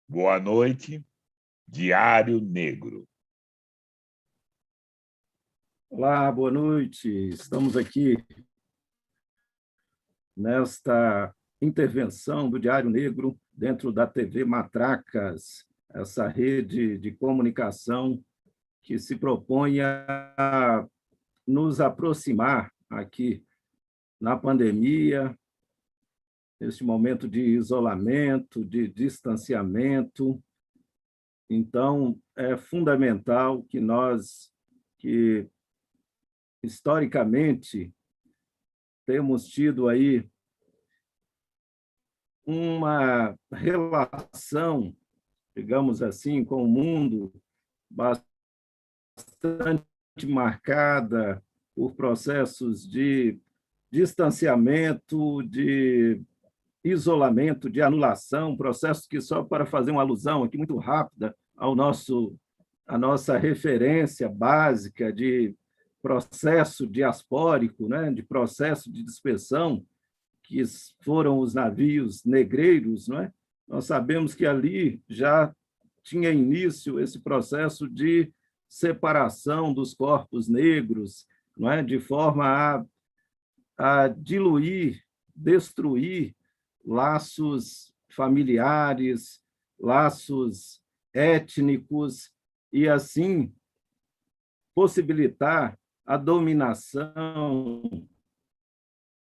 Boa noite, Diário Negro. Olá, boa noite. Estamos aqui nesta intervenção do Diário Negro dentro da TV Matracas, essa rede de comunicação que se propõe a nos aproximar aqui na pandemia, neste momento de isolamento, de distanciamento. Então, é fundamental que nós, que historicamente temos tido aí uma relação, digamos assim, com o mundo bastante marcada por processos de distanciamento, de isolamento, de anulação, processos que, só para fazer uma alusão aqui muito rápida à nossa referência básica de processo diaspórico, né, de processo de dispersão, que foram os navios negreiros, não é? Nós sabemos que ali já tinha início esse processo de separação dos corpos negros, não é? De forma a diluir, destruir laços familiares, laços étnicos, e assim possibilitar a dominação,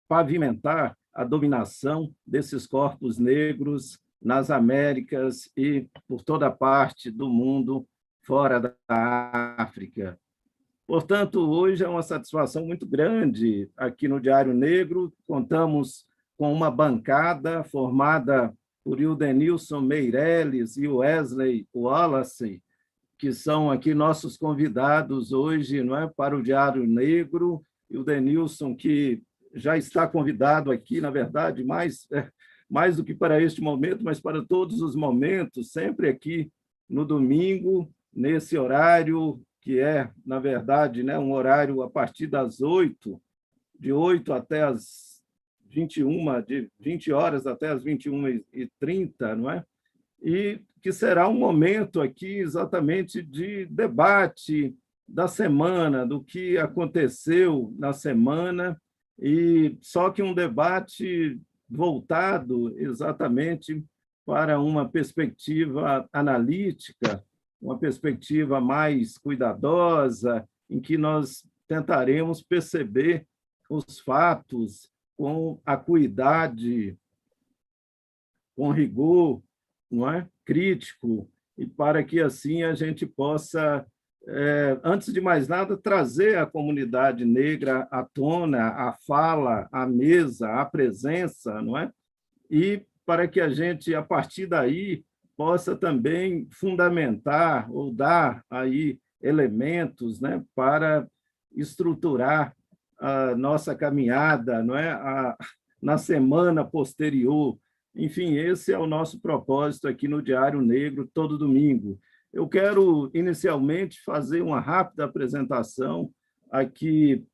pavimentar a dominação desses corpos negros nas Américas e por toda parte do mundo fora da África. Portanto, hoje é uma satisfação muito grande aqui no Diário Negro. Contamos com uma bancada formada por Ildenilson Meirelles e Wesley Wallace, que são aqui nossos convidados hoje, não é, para o Diário Negro. Ildenilson, que já está convidado aqui, na verdade, mais do que para este momento, mas para todos os momentos, sempre aqui no domingo, nesse horário que é, na verdade, né, um horário a partir das 8, de 8 até as 21, de 20 horas até as 21h30, não é? E que será um momento aqui exatamente de debate da semana, do que aconteceu na semana, e só que um debate voltado exatamente para uma perspectiva analítica, uma perspectiva mais cuidadosa, em que nós tentaremos perceber os fatos com acuidade, com rigor, não é? Crítico, e para que assim a gente possa, antes de mais nada, trazer a comunidade negra à tona, à fala, à mesa, à presença, não é? E para que a gente, a partir daí, possa também fundamentar ou dar aí elementos, né, para estruturar a nossa caminhada, não é? Na semana posterior. Enfim, esse é o nosso propósito aqui no Diário Negro, todo domingo. Eu quero, inicialmente, fazer uma rápida apresentação aqui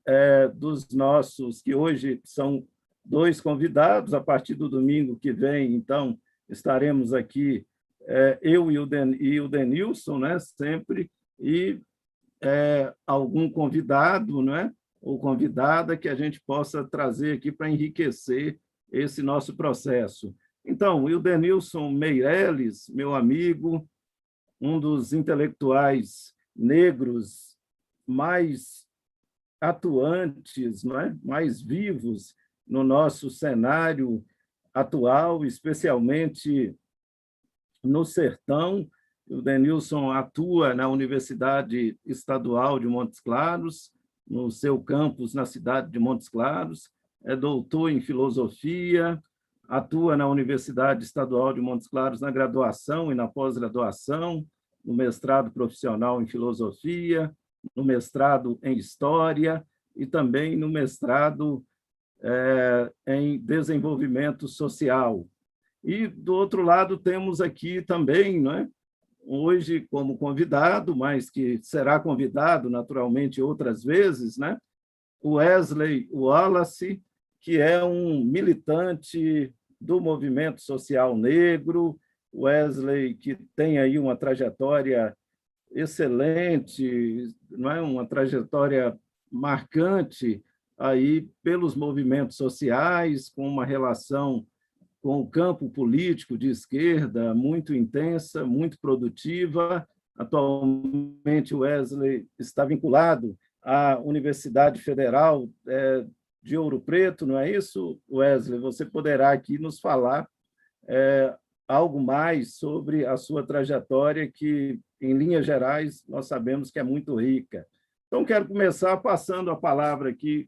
dos nossos, que hoje são 2 convidados. A partir do domingo que vem, então, estaremos aqui, eu e o Denilson, né, sempre, e algum convidado, né, ou convidada que a gente possa trazer aqui para enriquecer esse nosso processo. Então, o Ildenilson Meirelles, meu amigo, um dos intelectuais negros mais atuantes, não é? Mais vivos no nosso cenário atual, especialmente no sertão. O Denilson atua na Universidade Estadual de Montes Claros, no seu campus na cidade de Montes Claros, é doutor em filosofia, atua na Universidade Estadual de Montes Claros na graduação e na pós-graduação, no mestrado profissional em filosofia, no mestrado em história e também no mestrado em desenvolvimento social. E, do outro lado, temos aqui também, não é, hoje como convidado, mas que será convidado naturalmente outras vezes, né, o Wesley Wallace, que é um militante do movimento social negro, Wesley, que tem aí uma trajetória excelente, não é? Uma trajetória marcante aí pelos movimentos sociais, com uma relação com o campo político de esquerda muito intensa, muito produtiva. Atualmente, o Wesley está vinculado à Universidade Federal de Ouro Preto, não é isso, Wesley? Você poderá aqui nos falar algo mais sobre a sua trajetória, que, em linhas gerais, nós sabemos que é muito rica. Então, quero começar passando a palavra aqui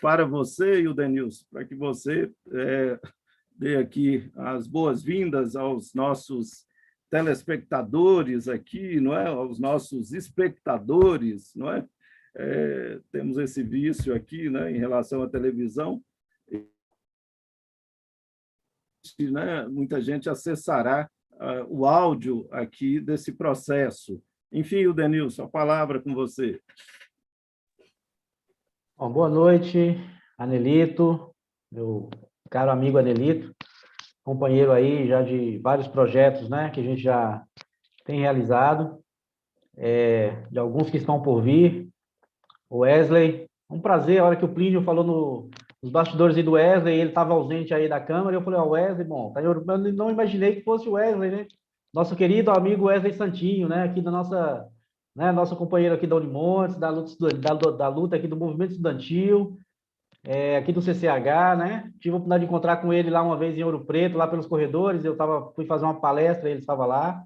para você, Ildenilson, para que você dê aqui as boas-vindas aos nossos telespectadores aqui, não é? Aos nossos espectadores, não é? Temos esse vício aqui, né, em relação à televisão, né? Muita gente acessará o áudio aqui desse processo. Enfim, Ildenilson, a palavra com você. Bom, boa noite, Anelito, meu caro amigo Anelito, companheiro aí já de vários projetos, né, que a gente já tem realizado, de alguns que estão por vir. O Wesley, um prazer, a hora que o Plínio falou nos bastidores aí do Wesley, ele estava ausente aí da Câmara, eu falei, Wesley, bom, eu não imaginei que fosse o Wesley, né, nosso querido amigo Wesley Santinho, né, aqui da nossa, né, nosso companheiro aqui da Unimontes, da luta aqui do movimento estudantil, aqui do CCH, né? Tive a oportunidade de encontrar com ele lá uma vez em Ouro Preto, lá pelos corredores, fui fazer uma palestra, ele estava lá.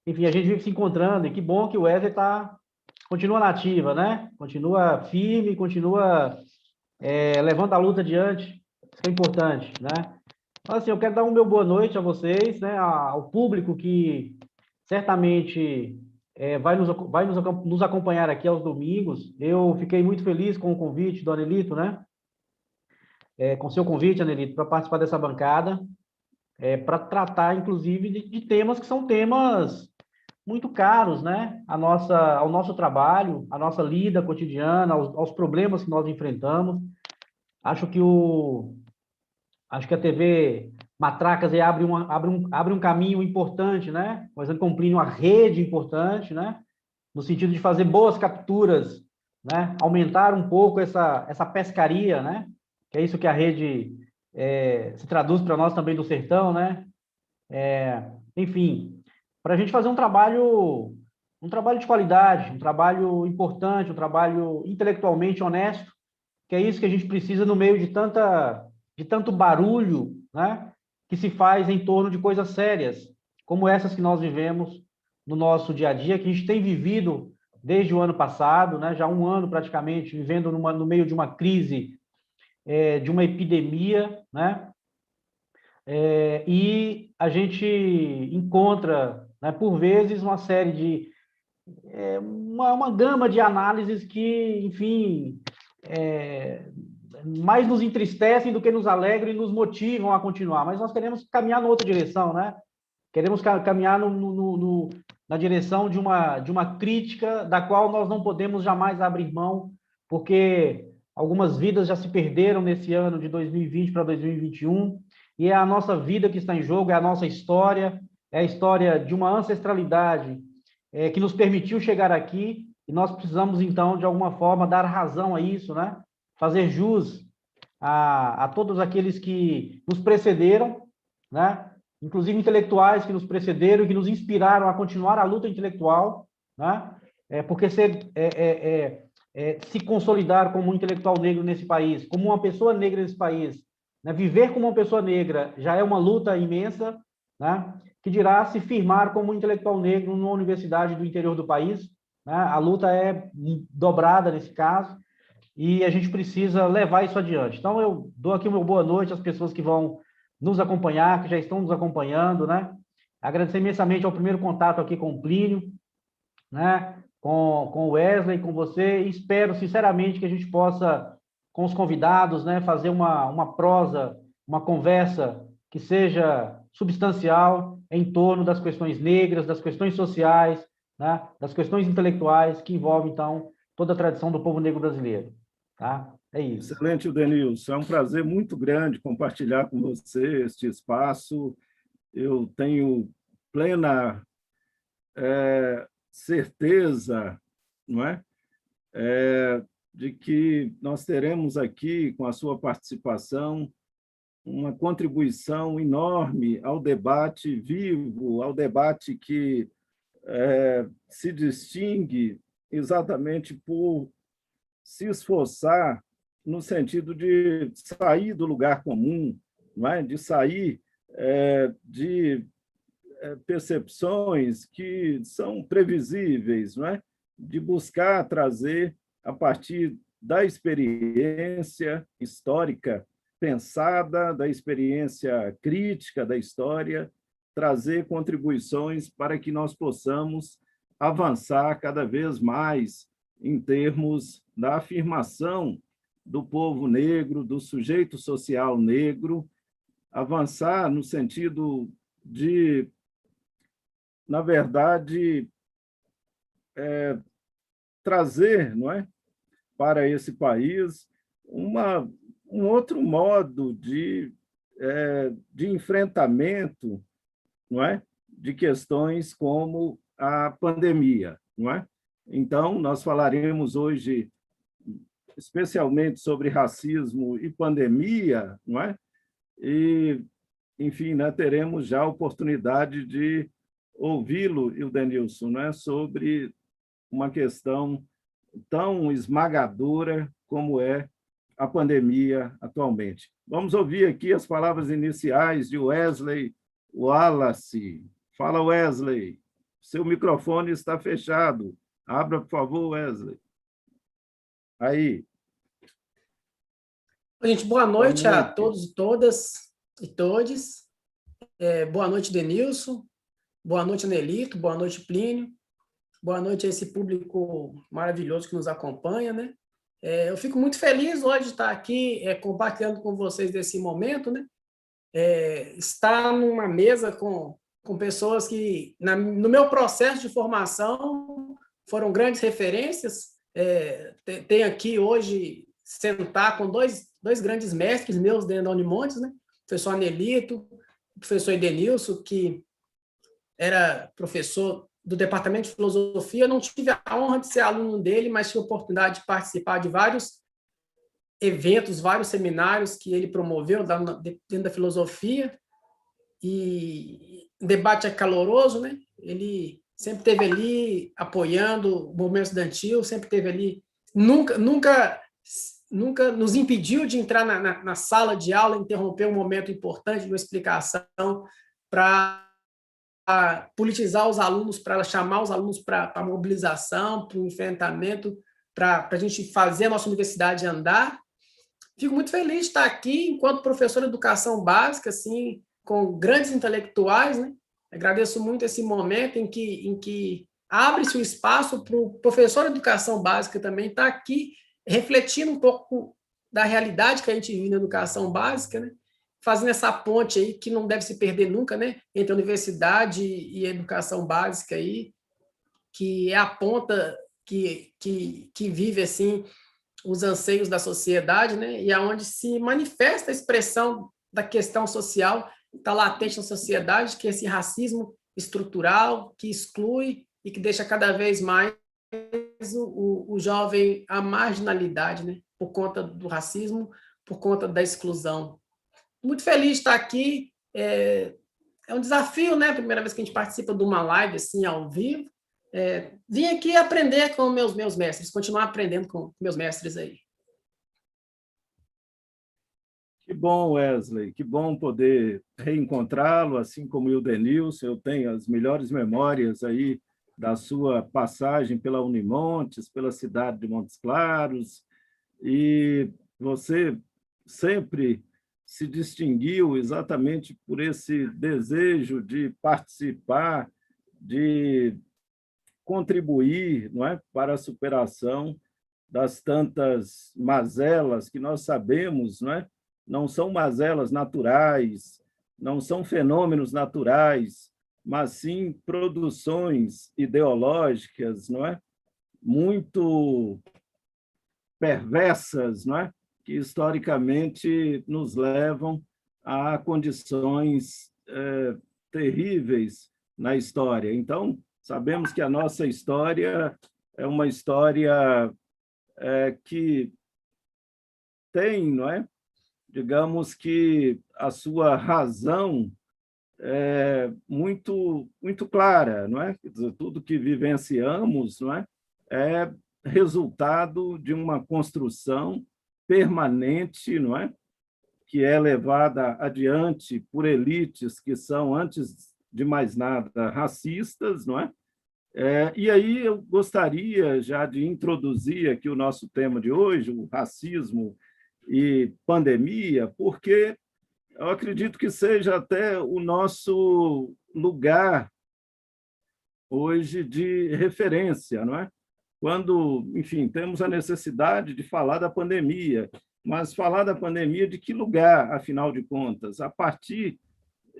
Enfim, a gente vive se encontrando, e que bom que o Wesley continua na ativa, né? Continua firme, continua levando a luta adiante, isso é importante, né? Então, assim, eu quero dar um meu boa noite a vocês, né? Ao público que certamente vai nos acompanhar aqui aos domingos. Eu fiquei muito feliz com o convite do Anelito, né? Com seu convite, Anelito, para participar dessa bancada, para tratar, inclusive, de temas que são temas muito caros, né? Ao nosso trabalho, à nossa lida cotidiana, aos problemas que nós enfrentamos. Acho que a TV Matracas aí abre um caminho importante, né? Por exemplo, com uma rede importante, né? No sentido de fazer boas capturas, né? Aumentar um pouco essa pescaria, né? Que é isso que a rede se traduz para nós também do sertão, né? Enfim, para a gente fazer um trabalho de qualidade, um trabalho importante, um trabalho intelectualmente honesto, que é isso que a gente precisa no meio de tanto barulho, né? Que se faz em torno de coisas sérias, como essas que nós vivemos no nosso dia a dia, que a gente tem vivido desde o ano passado, né? Já um ano praticamente, vivendo no meio de uma crise, de uma epidemia, né? E a gente encontra, né, por vezes, uma série de uma gama de análises que, enfim, mais nos entristecem do que nos alegram e nos motivam a continuar. Mas nós queremos caminhar em outra direção, né? Queremos caminhar na direção de uma crítica da qual nós não podemos jamais abrir mão, porque algumas vidas já se perderam nesse ano de 2020 para 2021, e é a nossa vida que está em jogo, é a nossa história, é a história de uma ancestralidade que nos permitiu chegar aqui, e nós precisamos, então, de alguma forma, dar razão a isso, né? Fazer jus a todos aqueles que nos precederam, né? Inclusive intelectuais que nos precederam e que nos inspiraram a continuar a luta intelectual, né? Porque se consolidar como um intelectual negro nesse país, como uma pessoa negra nesse país, né? Viver como uma pessoa negra já é uma luta imensa, né? Que dirá se firmar como um intelectual negro numa universidade do interior do país, né? A luta é dobrada nesse caso, e a gente precisa levar isso adiante. Então, eu dou aqui uma boa noite às pessoas que vão nos acompanhar, que já estão nos acompanhando, né? Agradecer imensamente ao primeiro contato aqui com o Plínio, né? Com o Wesley, com você, e espero sinceramente que a gente possa, com os convidados, né, fazer uma prosa, uma conversa que seja substancial em torno das questões negras, das questões sociais, né, das questões intelectuais que envolvem, então, toda a tradição do povo negro brasileiro. Tá? É isso. Excelente, Denilson. É um prazer muito grande compartilhar com você este espaço. Eu tenho plena certeza, não é? De que nós teremos aqui, com a sua participação, uma contribuição enorme ao debate vivo, ao debate que se distingue exatamente por se esforçar no sentido de sair do lugar comum, não é? De sair de percepções que são previsíveis, não é? De buscar trazer, a partir da experiência histórica pensada, da experiência crítica da história, trazer contribuições para que nós possamos avançar cada vez mais em termos da afirmação do povo negro, do sujeito social negro, avançar no sentido de, na verdade, trazer, não é, para esse país um outro modo de enfrentamento, não é, de questões como a pandemia, não é? Então, nós falaremos hoje especialmente sobre racismo e pandemia, não é? E, enfim, né, teremos já a oportunidade de ouvi-lo, Ildenilson, né, sobre uma questão tão esmagadora como é a pandemia atualmente. Vamos ouvir aqui as palavras iniciais de Wesley Wallace. Fala, Wesley. Seu microfone está fechado. Abra, por favor, Wesley. Aí. Gente, boa noite a todos e todas e todes. Boa noite, Denilson. Boa noite, Anelito. Boa noite, Plínio. Boa noite a esse público maravilhoso que nos acompanha, né? Eu fico muito feliz hoje de estar aqui compartilhando com vocês desse momento, né? Estar numa mesa com pessoas que, no meu processo de formação, foram grandes referências. Tenho aqui hoje sentar com dois grandes mestres meus dentro da Unimontes, né? O professor Anelito, o professor Edenilson, que era professor do Departamento de Filosofia. Eu não tive a honra de ser aluno dele, mas tive a oportunidade de participar de vários eventos, vários seminários que ele promoveu dentro da filosofia. E o debate é caloroso, né? Ele sempre esteve ali apoiando o movimento estudantil, sempre esteve ali, nunca nos impediu de entrar na sala de aula, interromper um momento importante de uma explicação para politizar os alunos, para chamar os alunos para a mobilização, para o enfrentamento, para a gente fazer a nossa universidade andar. Fico muito feliz de estar aqui enquanto professor de educação básica, assim, com grandes intelectuais, né? Agradeço muito esse momento em que abre-se o espaço para o professor de educação básica também estar aqui refletindo um pouco da realidade que a gente vive na educação básica, né? Fazendo essa ponte aí que não deve se perder nunca, né? Entre a universidade e a educação básica aí, que é a ponta que vive assim os anseios da sociedade, né? E aonde se manifesta a expressão da questão social que está latente na sociedade, que é esse racismo estrutural que exclui e que deixa cada vez mais o jovem à marginalidade, né? Por conta do racismo, por conta da exclusão. Muito feliz de estar aqui. É um desafio, né? Primeira vez que a gente participa de uma live assim ao vivo. Vim aqui aprender com meus mestres, continuar aprendendo com meus mestres aí. Que bom, Wesley, que bom poder reencontrá-lo, assim como o Denilson. Eu tenho as melhores memórias aí da sua passagem pela Unimontes, pela cidade de Montes Claros, e você sempre se distinguiu exatamente por esse desejo de participar, de contribuir, não é, para a superação das tantas mazelas que nós sabemos, não são mazelas naturais, não são fenômenos naturais, mas sim produções ideológicas, muito perversas, que historicamente nos levam a condições terríveis na história. Então, sabemos que a nossa história é uma história que tem, não é? Digamos que a sua razão é muito clara, não é? Quer dizer, tudo que vivenciamos, não é? É resultado de uma construção permanente, não é? Que é levada adiante por elites que são, antes de mais nada, racistas, não é? E aí eu gostaria já de introduzir aqui o nosso tema de hoje, o racismo e pandemia, porque eu acredito que seja até o nosso lugar hoje de referência, não é? Quando, enfim, temos a necessidade de falar da pandemia, mas falar da pandemia de que lugar, afinal de contas? A partir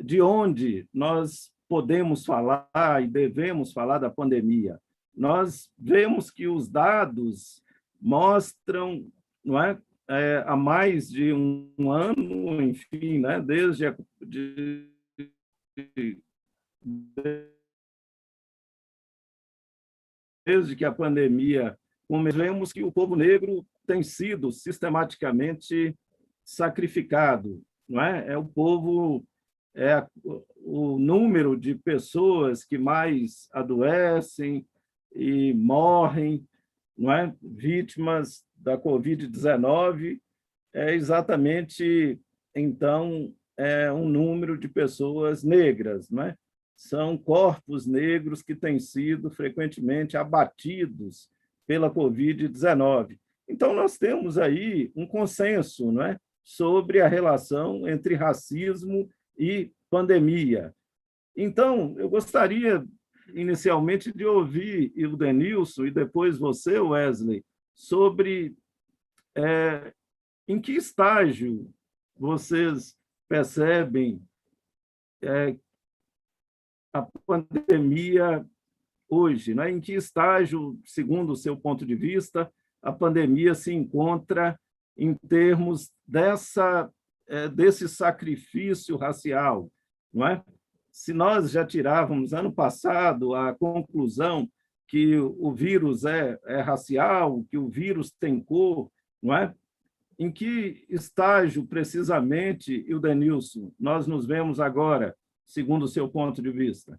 de onde nós podemos falar e devemos falar da pandemia? Nós vemos que os dados mostram, não é? Há mais de um ano, enfim, né? Desde que a pandemia começou, vemos que o povo negro tem sido sistematicamente sacrificado, não é? O número de pessoas que mais adoecem e morrem, não é? Vítimas da Covid-19, é exatamente, então, um número de pessoas negras, não é? São corpos negros que têm sido frequentemente abatidos pela Covid-19. Então, nós temos aí um consenso, não é? Sobre a relação entre racismo e pandemia. Então, eu gostaria, inicialmente, de ouvir o Denilson e depois você, Wesley, sobre em que estágio vocês percebem a pandemia hoje, né? Em que estágio, segundo o seu ponto de vista, a pandemia se encontra em termos desse sacrifício racial, não é? Se nós já tirávamos, ano passado, a conclusão que o vírus é racial, que o vírus tem cor, não é? Em que estágio, precisamente, Ildenilson, nós nos vemos agora, segundo o seu ponto de vista?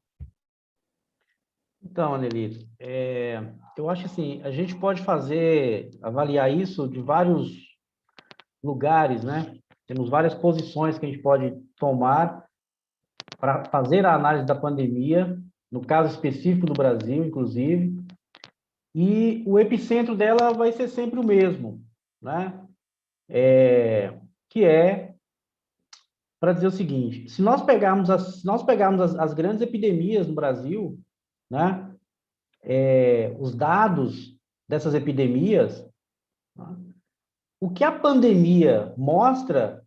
Então, Anelito, eu acho assim, a gente pode avaliar isso de vários lugares, né? Temos várias posições que a gente pode tomar para fazer a análise da pandemia, no caso específico do Brasil, inclusive, e o epicentro dela vai ser sempre o mesmo, né? Que é para dizer o seguinte: se nós pegarmos as grandes epidemias no Brasil, né? Os dados dessas epidemias, né? O que a pandemia mostra,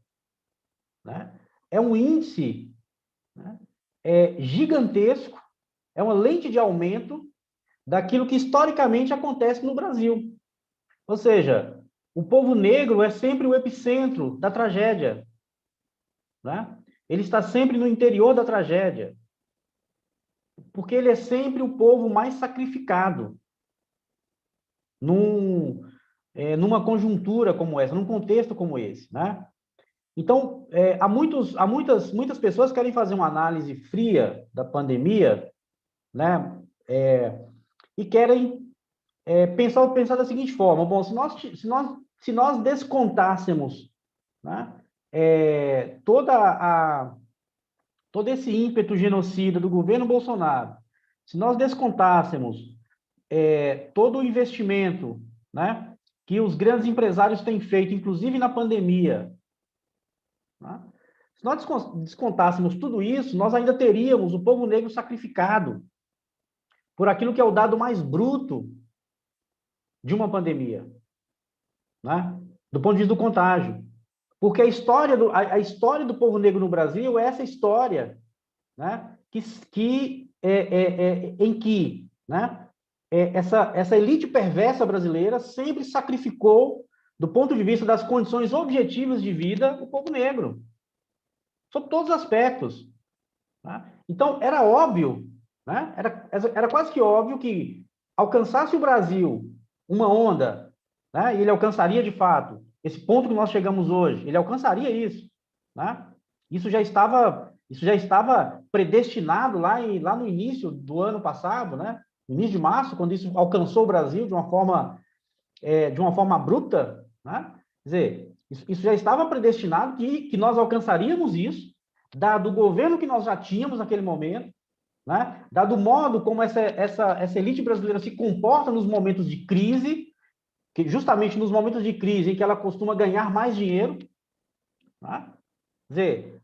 né? É um índice, né? Gigantesco, é uma lente de aumento daquilo que historicamente acontece no Brasil. Ou seja, o povo negro é sempre o epicentro da tragédia, né? Ele está sempre no interior da tragédia, porque ele é sempre o povo mais sacrificado numa conjuntura como essa, num contexto como esse, né? Então, há muitas pessoas que querem fazer uma análise fria da pandemia, né? E querem pensar da seguinte forma: bom, se nós descontássemos, né, todo esse ímpeto genocida do governo Bolsonaro, se nós descontássemos todo o investimento, né, que os grandes empresários têm feito, inclusive na pandemia, né, se nós descontássemos tudo isso, nós ainda teríamos o povo negro sacrificado por aquilo que é o dado mais bruto de uma pandemia, né, do ponto de vista do contágio. Porque a história do povo negro no Brasil é essa história, né, em que, né, essa elite perversa brasileira sempre sacrificou, do ponto de vista das condições objetivas de vida, o povo negro, sob todos os aspectos. Tá? Então, era óbvio né? Era quase que óbvio que alcançasse o Brasil uma onda, né? E ele alcançaria de fato esse ponto que nós chegamos hoje, ele alcançaria isso, né? Isso já estava predestinado lá no início do ano passado, né? No início de março, quando isso alcançou o Brasil de uma forma abrupta, né? Quer dizer, isso já estava predestinado que nós alcançaríamos isso, dado o governo que nós já tínhamos naquele momento, né? Dado o modo como essa elite brasileira se comporta nos momentos de crise, que justamente nos momentos de crise em que ela costuma ganhar mais dinheiro, né? Quer dizer,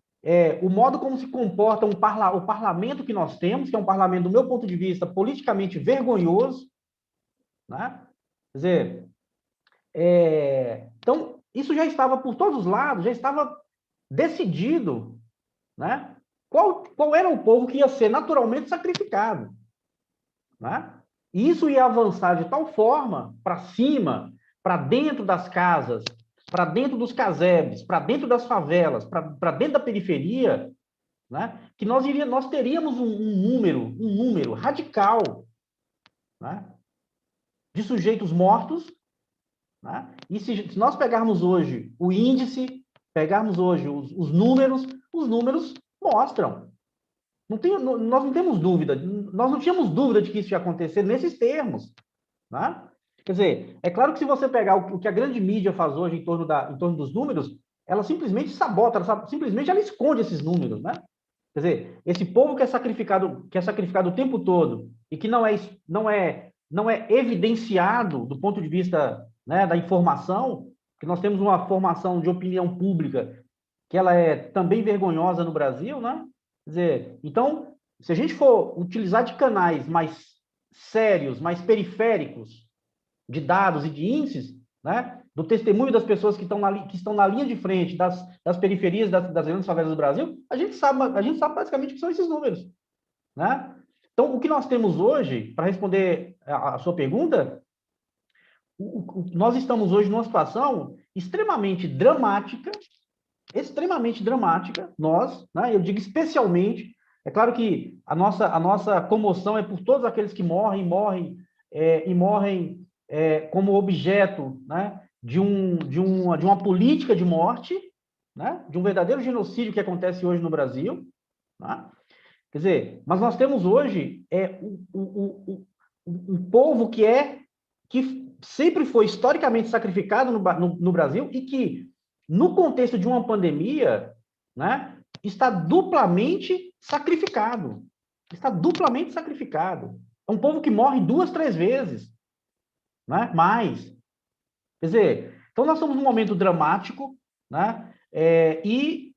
o modo como se comporta o parlamento que nós temos, que é um parlamento, do meu ponto de vista, politicamente vergonhoso, né? Quer dizer, então, isso já estava por todos os lados, já estava decidido, né? Qual era o povo que ia ser naturalmente sacrificado, né? E isso ia avançar de tal forma para cima, para dentro das casas, para dentro dos casebres, para dentro das favelas, para dentro da periferia, né? Que nós teríamos um número radical, né? De sujeitos mortos, né? E se nós pegarmos hoje o índice, pegarmos hoje os números mostram. Nós não temos dúvida, nós não tínhamos dúvida de que isso ia acontecer nesses termos, né? Quer dizer, é claro que se você pegar o que a grande mídia faz hoje em torno dos números, ela simplesmente sabota, simplesmente ela esconde esses números, né? Quer dizer, esse povo que é sacrificado o tempo todo e que não é evidenciado do ponto de vista, né, da informação, que nós temos uma formação de opinião pública que ela é também vergonhosa no Brasil, né? Quer dizer, então, se a gente for utilizar de canais mais sérios, mais periféricos, de dados e de índices, né, do testemunho das pessoas que estão na linha de frente das periferias das grandes favelas do Brasil, a gente sabe basicamente que são esses números, né? Então, o que nós temos hoje, para responder a sua pergunta, nós estamos hoje numa situação extremamente dramática, nós, né, eu digo especialmente, é claro que a nossa comoção é por todos aqueles que morrem como objeto, né, de uma política de morte, né, de um verdadeiro genocídio que acontece hoje no Brasil, né? Quer dizer, mas nós temos hoje um povo que sempre foi historicamente sacrificado no Brasil e que, no contexto de uma pandemia, né, está duplamente sacrificado. Está duplamente sacrificado. É um povo que morre 2, 3 vezes, né? Mais. Quer dizer, então nós estamos num momento dramático, né? E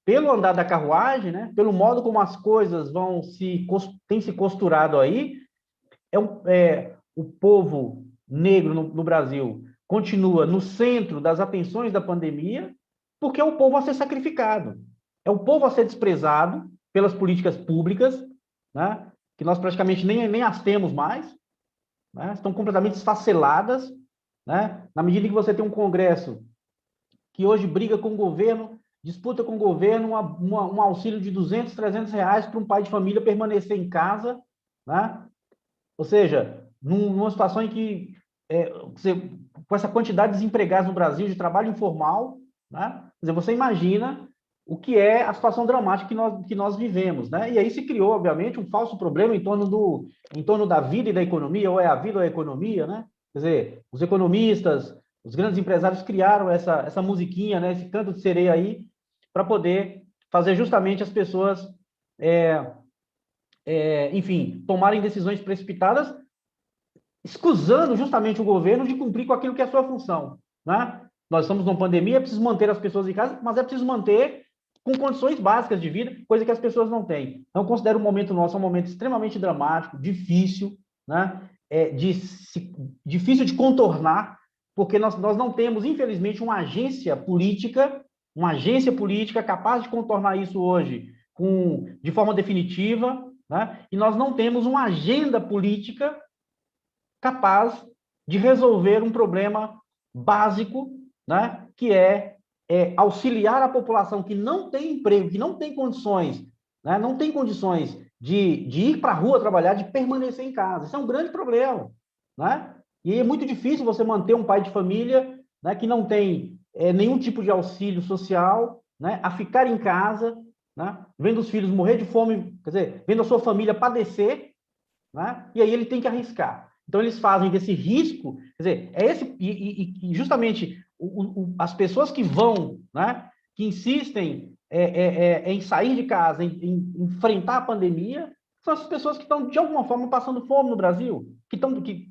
pelo andar da carruagem, né? Pelo modo como as coisas têm se costurado aí, o povo negro no Brasil continua no centro das atenções da pandemia, porque é o povo a ser sacrificado, é o povo a ser desprezado pelas políticas públicas, né? Que nós praticamente nem as temos mais, né? Estão completamente esfaceladas, né? Na medida em que você tem um Congresso que hoje briga com o governo, disputa com o governo um auxílio de 200, 300 reais para um pai de família permanecer em casa, né? Ou seja, numa situação em que, com essa quantidade de desempregados no Brasil, de trabalho informal, né? Quer dizer, você imagina o que é a situação dramática que nós vivemos, né? E aí se criou, obviamente, um falso problema em torno da vida e da economia, ou é a vida ou é a economia, né? Quer dizer, os economistas, os grandes empresários criaram essa musiquinha, né? Esse canto de sereia aí, para poder fazer justamente as pessoas, enfim, tomarem decisões precipitadas, escusando justamente o governo de cumprir com aquilo que é a sua função, né? Nós estamos numa pandemia, é preciso manter as pessoas em casa, mas é preciso manter com condições básicas de vida, coisa que as pessoas não têm. Então, eu considero o momento nosso um momento extremamente dramático, difícil, né? Difícil de contornar, porque nós não temos, infelizmente, uma agência política capaz de contornar isso hoje de forma definitiva, né? E nós não temos uma agenda política capaz de resolver um problema básico, né? Que é auxiliar a população que não tem emprego, que não tem condições né, não tem condições de ir para a rua trabalhar, de permanecer em casa. Isso é um grande problema, né? E é muito difícil você manter um pai de família, né, que não tem nenhum tipo de auxílio social, né, a ficar em casa, né, vendo os filhos morrer de fome, quer dizer, vendo a sua família padecer, né, e aí ele tem que arriscar. Então, eles fazem desse risco, quer dizer, e justamente as pessoas que vão, né, que insistem em sair de casa, em enfrentar a pandemia, são as pessoas que estão, de alguma forma, passando fome no Brasil, que tem que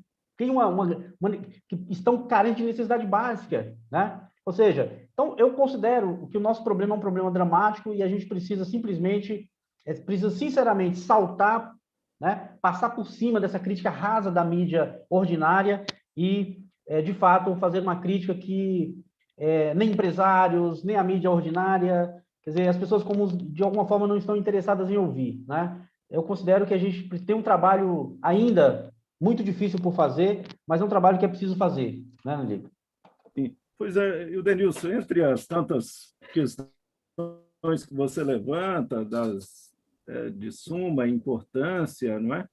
estão carentes de necessidade básica, né? Ou seja, então eu considero que o nosso problema é um problema dramático e a gente precisa sinceramente saltar, né? Passar por cima dessa crítica rasa da mídia ordinária e, de fato, fazer uma crítica que nem empresários, nem a mídia ordinária, quer dizer, as pessoas como de alguma forma não estão interessadas em ouvir, né? Eu considero que a gente tem um trabalho ainda muito difícil por fazer, mas é um trabalho que é preciso fazer, né, Nelito? Sim. Pois é, Ildenilson, entre as tantas questões que você levanta, de suma importância, não é?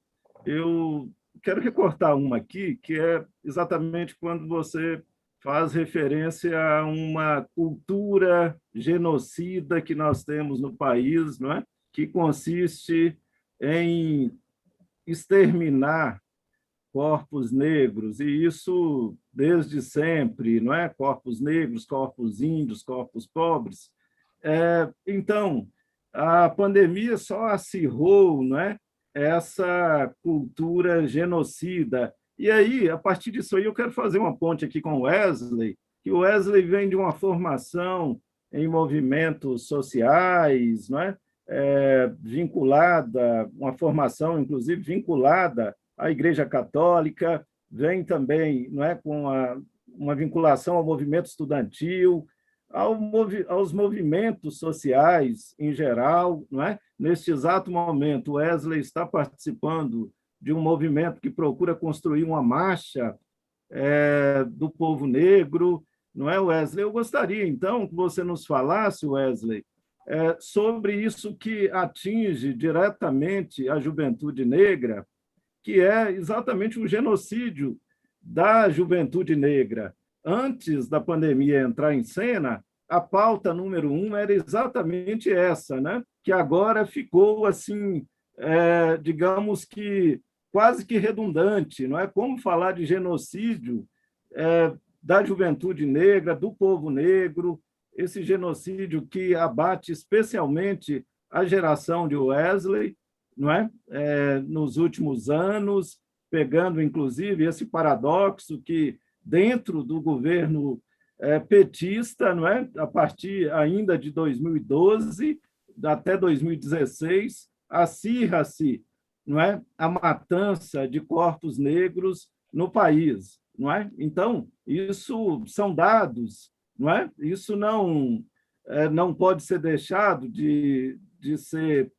Eu quero recortar uma aqui, que é exatamente quando você faz referência a uma cultura genocida que nós temos no país, não é? Que consiste em exterminar corpos negros, e isso desde sempre, não é? Corpos negros, corpos índios, corpos pobres. Então, a pandemia só acirrou, não é? Essa cultura genocida. E aí, a partir disso aí, eu quero fazer uma ponte aqui com o Wesley, que o Wesley vem de uma formação em movimentos sociais, não é? Vinculada, uma formação, inclusive, vinculada à Igreja Católica, vem também, não é, com uma vinculação ao movimento estudantil, aos movimentos sociais em geral, não é? Neste exato momento, Wesley está participando de um movimento que procura construir uma marcha do povo negro, não é, Wesley? Eu gostaria, então, que você nos falasse, Wesley, sobre isso que atinge diretamente a juventude negra, que é exatamente o genocídio da juventude negra. Antes da pandemia entrar em cena, a pauta número 1 era exatamente essa, né? Que agora ficou assim, digamos que quase que redundante, não é? Como falar de genocídio da juventude negra, do povo negro, esse genocídio que abate especialmente a geração de Wesley, não é? Nos últimos anos, pegando, inclusive, esse paradoxo que, dentro do governo petista, não é? A partir ainda de 2012 até 2016, acirra-se, não é? A matança de corpos negros no país, não é? Então, isso são dados, não é? Isso não pode ser deixado de ser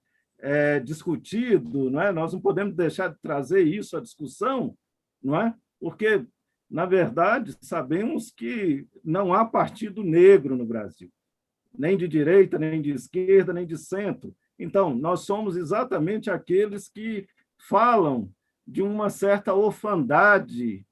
discutido, não é? Nós não podemos deixar de trazer isso à discussão, não é? Porque, na verdade, sabemos que não há partido negro no Brasil, nem de direita, nem de esquerda, nem de centro. Então, nós somos exatamente aqueles que falam de uma certa orfandade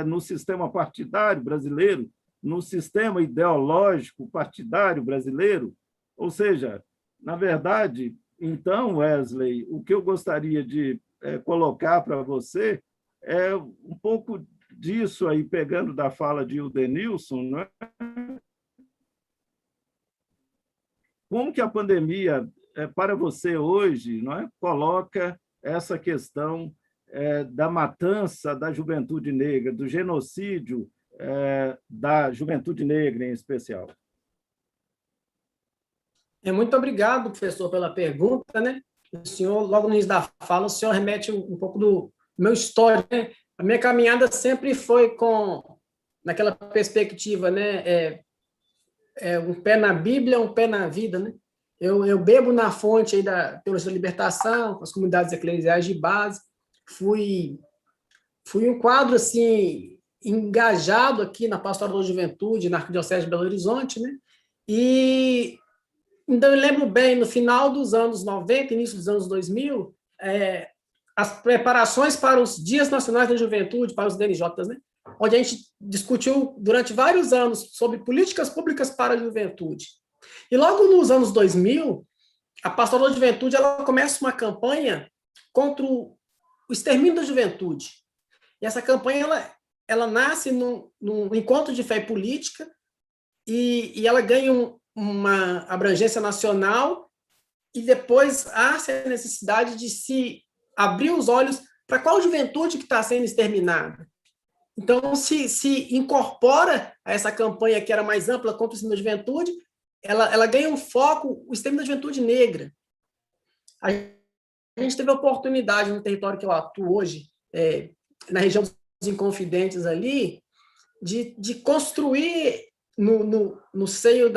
no sistema partidário brasileiro, no sistema ideológico partidário brasileiro. Ou seja, na verdade, então, Wesley, o que eu gostaria de colocar para você é um pouco disso aí, pegando da fala de Ildenilson, não é? Como que a pandemia, para você hoje, não é, coloca essa questão da matança da juventude negra, do genocídio da juventude negra em especial? Muito obrigado, professor, pela pergunta, né? O senhor, logo no início da fala, o senhor remete um pouco do meu histórico, né? A minha caminhada sempre foi naquela perspectiva, né? Um pé na Bíblia, um pé na vida, né? Eu bebo na fonte aí da teologia da libertação, as comunidades eclesiais de base, fui um quadro, assim, engajado aqui na Pastoral da Juventude, na Arquidiocese de Belo Horizonte, né? E Então, eu lembro bem, no final dos anos 90, início dos anos 2000, as preparações para os Dias Nacionais da Juventude, para os DNJs, né? Onde a gente discutiu durante vários anos sobre políticas públicas para a juventude. E logo nos anos 2000, a Pastoral da Juventude ela começa uma campanha contra o extermínio da juventude. E essa campanha ela nasce num encontro de fé política e ela ganha uma abrangência nacional e depois há a necessidade de se abrir os olhos para qual juventude que está sendo exterminada. Então, se incorpora a essa campanha que era mais ampla contra o extermínio da juventude, ela ganha um foco, o extermínio da juventude negra. A gente teve a oportunidade, no território que eu atuo hoje, na região dos Inconfidentes ali, de construir no seio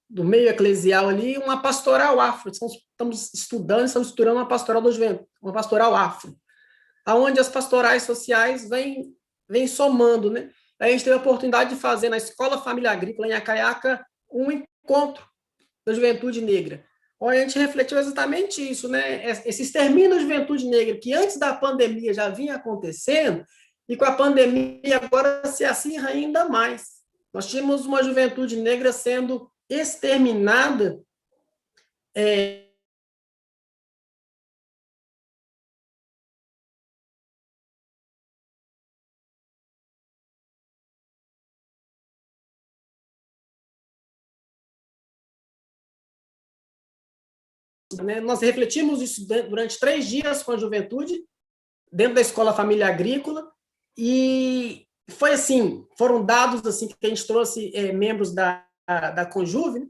do meio eclesial ali uma pastoral afro. Estamos estruturando uma pastoral da juventude, uma pastoral afro, onde as pastorais sociais vêm somando, né? A gente teve a oportunidade de fazer na Escola Família Agrícola, em Acaiaca, um encontro da juventude negra. Onde a gente refletiu exatamente isso, né? Esse extermínio da juventude negra, que antes da pandemia já vinha acontecendo, e com a pandemia agora se acirra ainda mais. Nós tínhamos uma juventude negra sendo exterminada né? Nós refletimos isso durante 3 dias com a juventude, dentro da Escola Família Agrícola, e foi assim, foram dados assim, que a gente trouxe membros da Conjuve, né?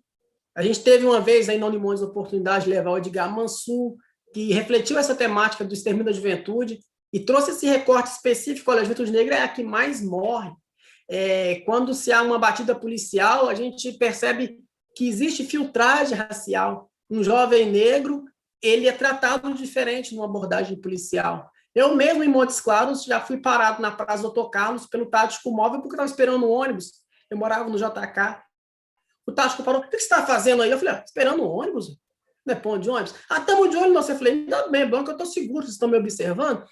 A gente teve uma vez aí na Unimontes a oportunidade de levar o Edgar Mansur, que refletiu essa temática do extermínio da juventude e trouxe esse recorte específico. Olha, a juventude negra é a que mais morre. Quando se há uma batida policial, a gente percebe que existe filtragem racial. Um jovem negro, ele é tratado diferente numa abordagem policial. Eu mesmo, em Montes Claros, já fui parado na Praça Doutor Carlos pelo tático móvel porque estava esperando um ônibus. Eu morava no JK. O tático parou. O que você está fazendo aí? Eu falei, esperando um ônibus. Não é ponto de ônibus? Estamos de olho. Eu falei, ainda bem, bom que eu estou seguro, vocês estão me observando.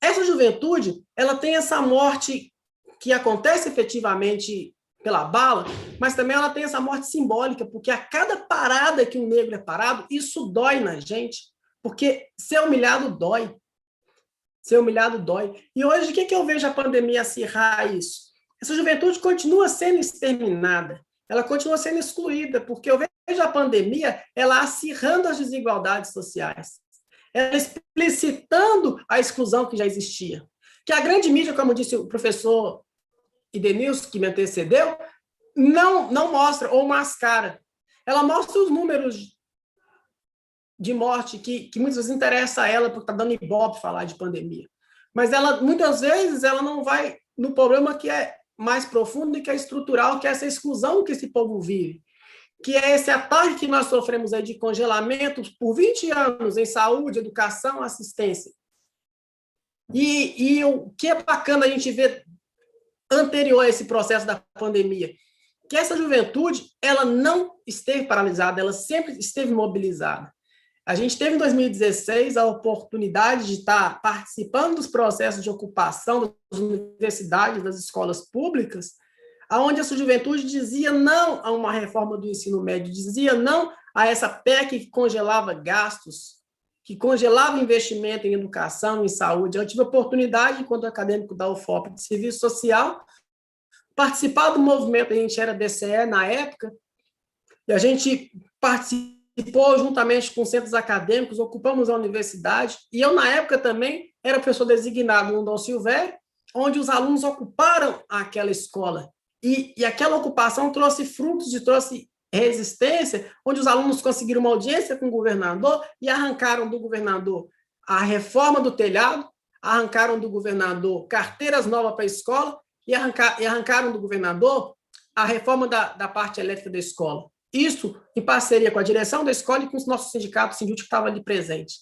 Essa juventude, ela tem essa morte que acontece efetivamente pela bala, mas também ela tem essa morte simbólica, porque a cada parada que um negro é parado, isso dói na gente, porque ser humilhado dói. Ser humilhado dói. E hoje, o que eu vejo a pandemia acirrar isso? Essa juventude continua sendo exterminada, ela continua sendo excluída, porque eu vejo a pandemia ela acirrando as desigualdades sociais, ela explicitando a exclusão que já existia. Que a grande mídia, como disse o professor Edenilson, que me antecedeu, não mostra ou mascara. Ela mostra os números de morte que muitas vezes interessa a ela, porque está dando ibope falar de pandemia. Mas ela, muitas vezes, ela não vai no problema que é mais profundo e que é estrutural, que é essa exclusão que esse povo vive, que é esse ataque que nós sofremos aí de congelamento por 20 anos em saúde, educação, assistência. E o que é bacana a gente ver anterior a esse processo da pandemia, que essa juventude ela não esteve paralisada, ela sempre esteve mobilizada. A gente teve em 2016 a oportunidade de estar participando dos processos de ocupação das universidades, das escolas públicas, onde essa juventude dizia não a uma reforma do ensino médio, dizia não a essa PEC que congelava gastos, que congelava investimento em educação, em saúde. Eu tive a oportunidade, enquanto acadêmico da UFOP de Serviço Social, participar do movimento, a gente era DCE na época, e a gente participou juntamente com centros acadêmicos, ocupamos a universidade, e eu, na época, também era professor designado no Dom Silvério, onde os alunos ocuparam aquela escola. E aquela ocupação trouxe frutos e trouxe resistência, onde os alunos conseguiram uma audiência com o governador e arrancaram do governador a reforma do telhado, arrancaram do governador carteiras novas para a escola e arrancaram do governador a reforma da parte elétrica da escola. Isso em parceria com a direção da escola e com os nossos sindicatos, o Sindute que estava ali presente.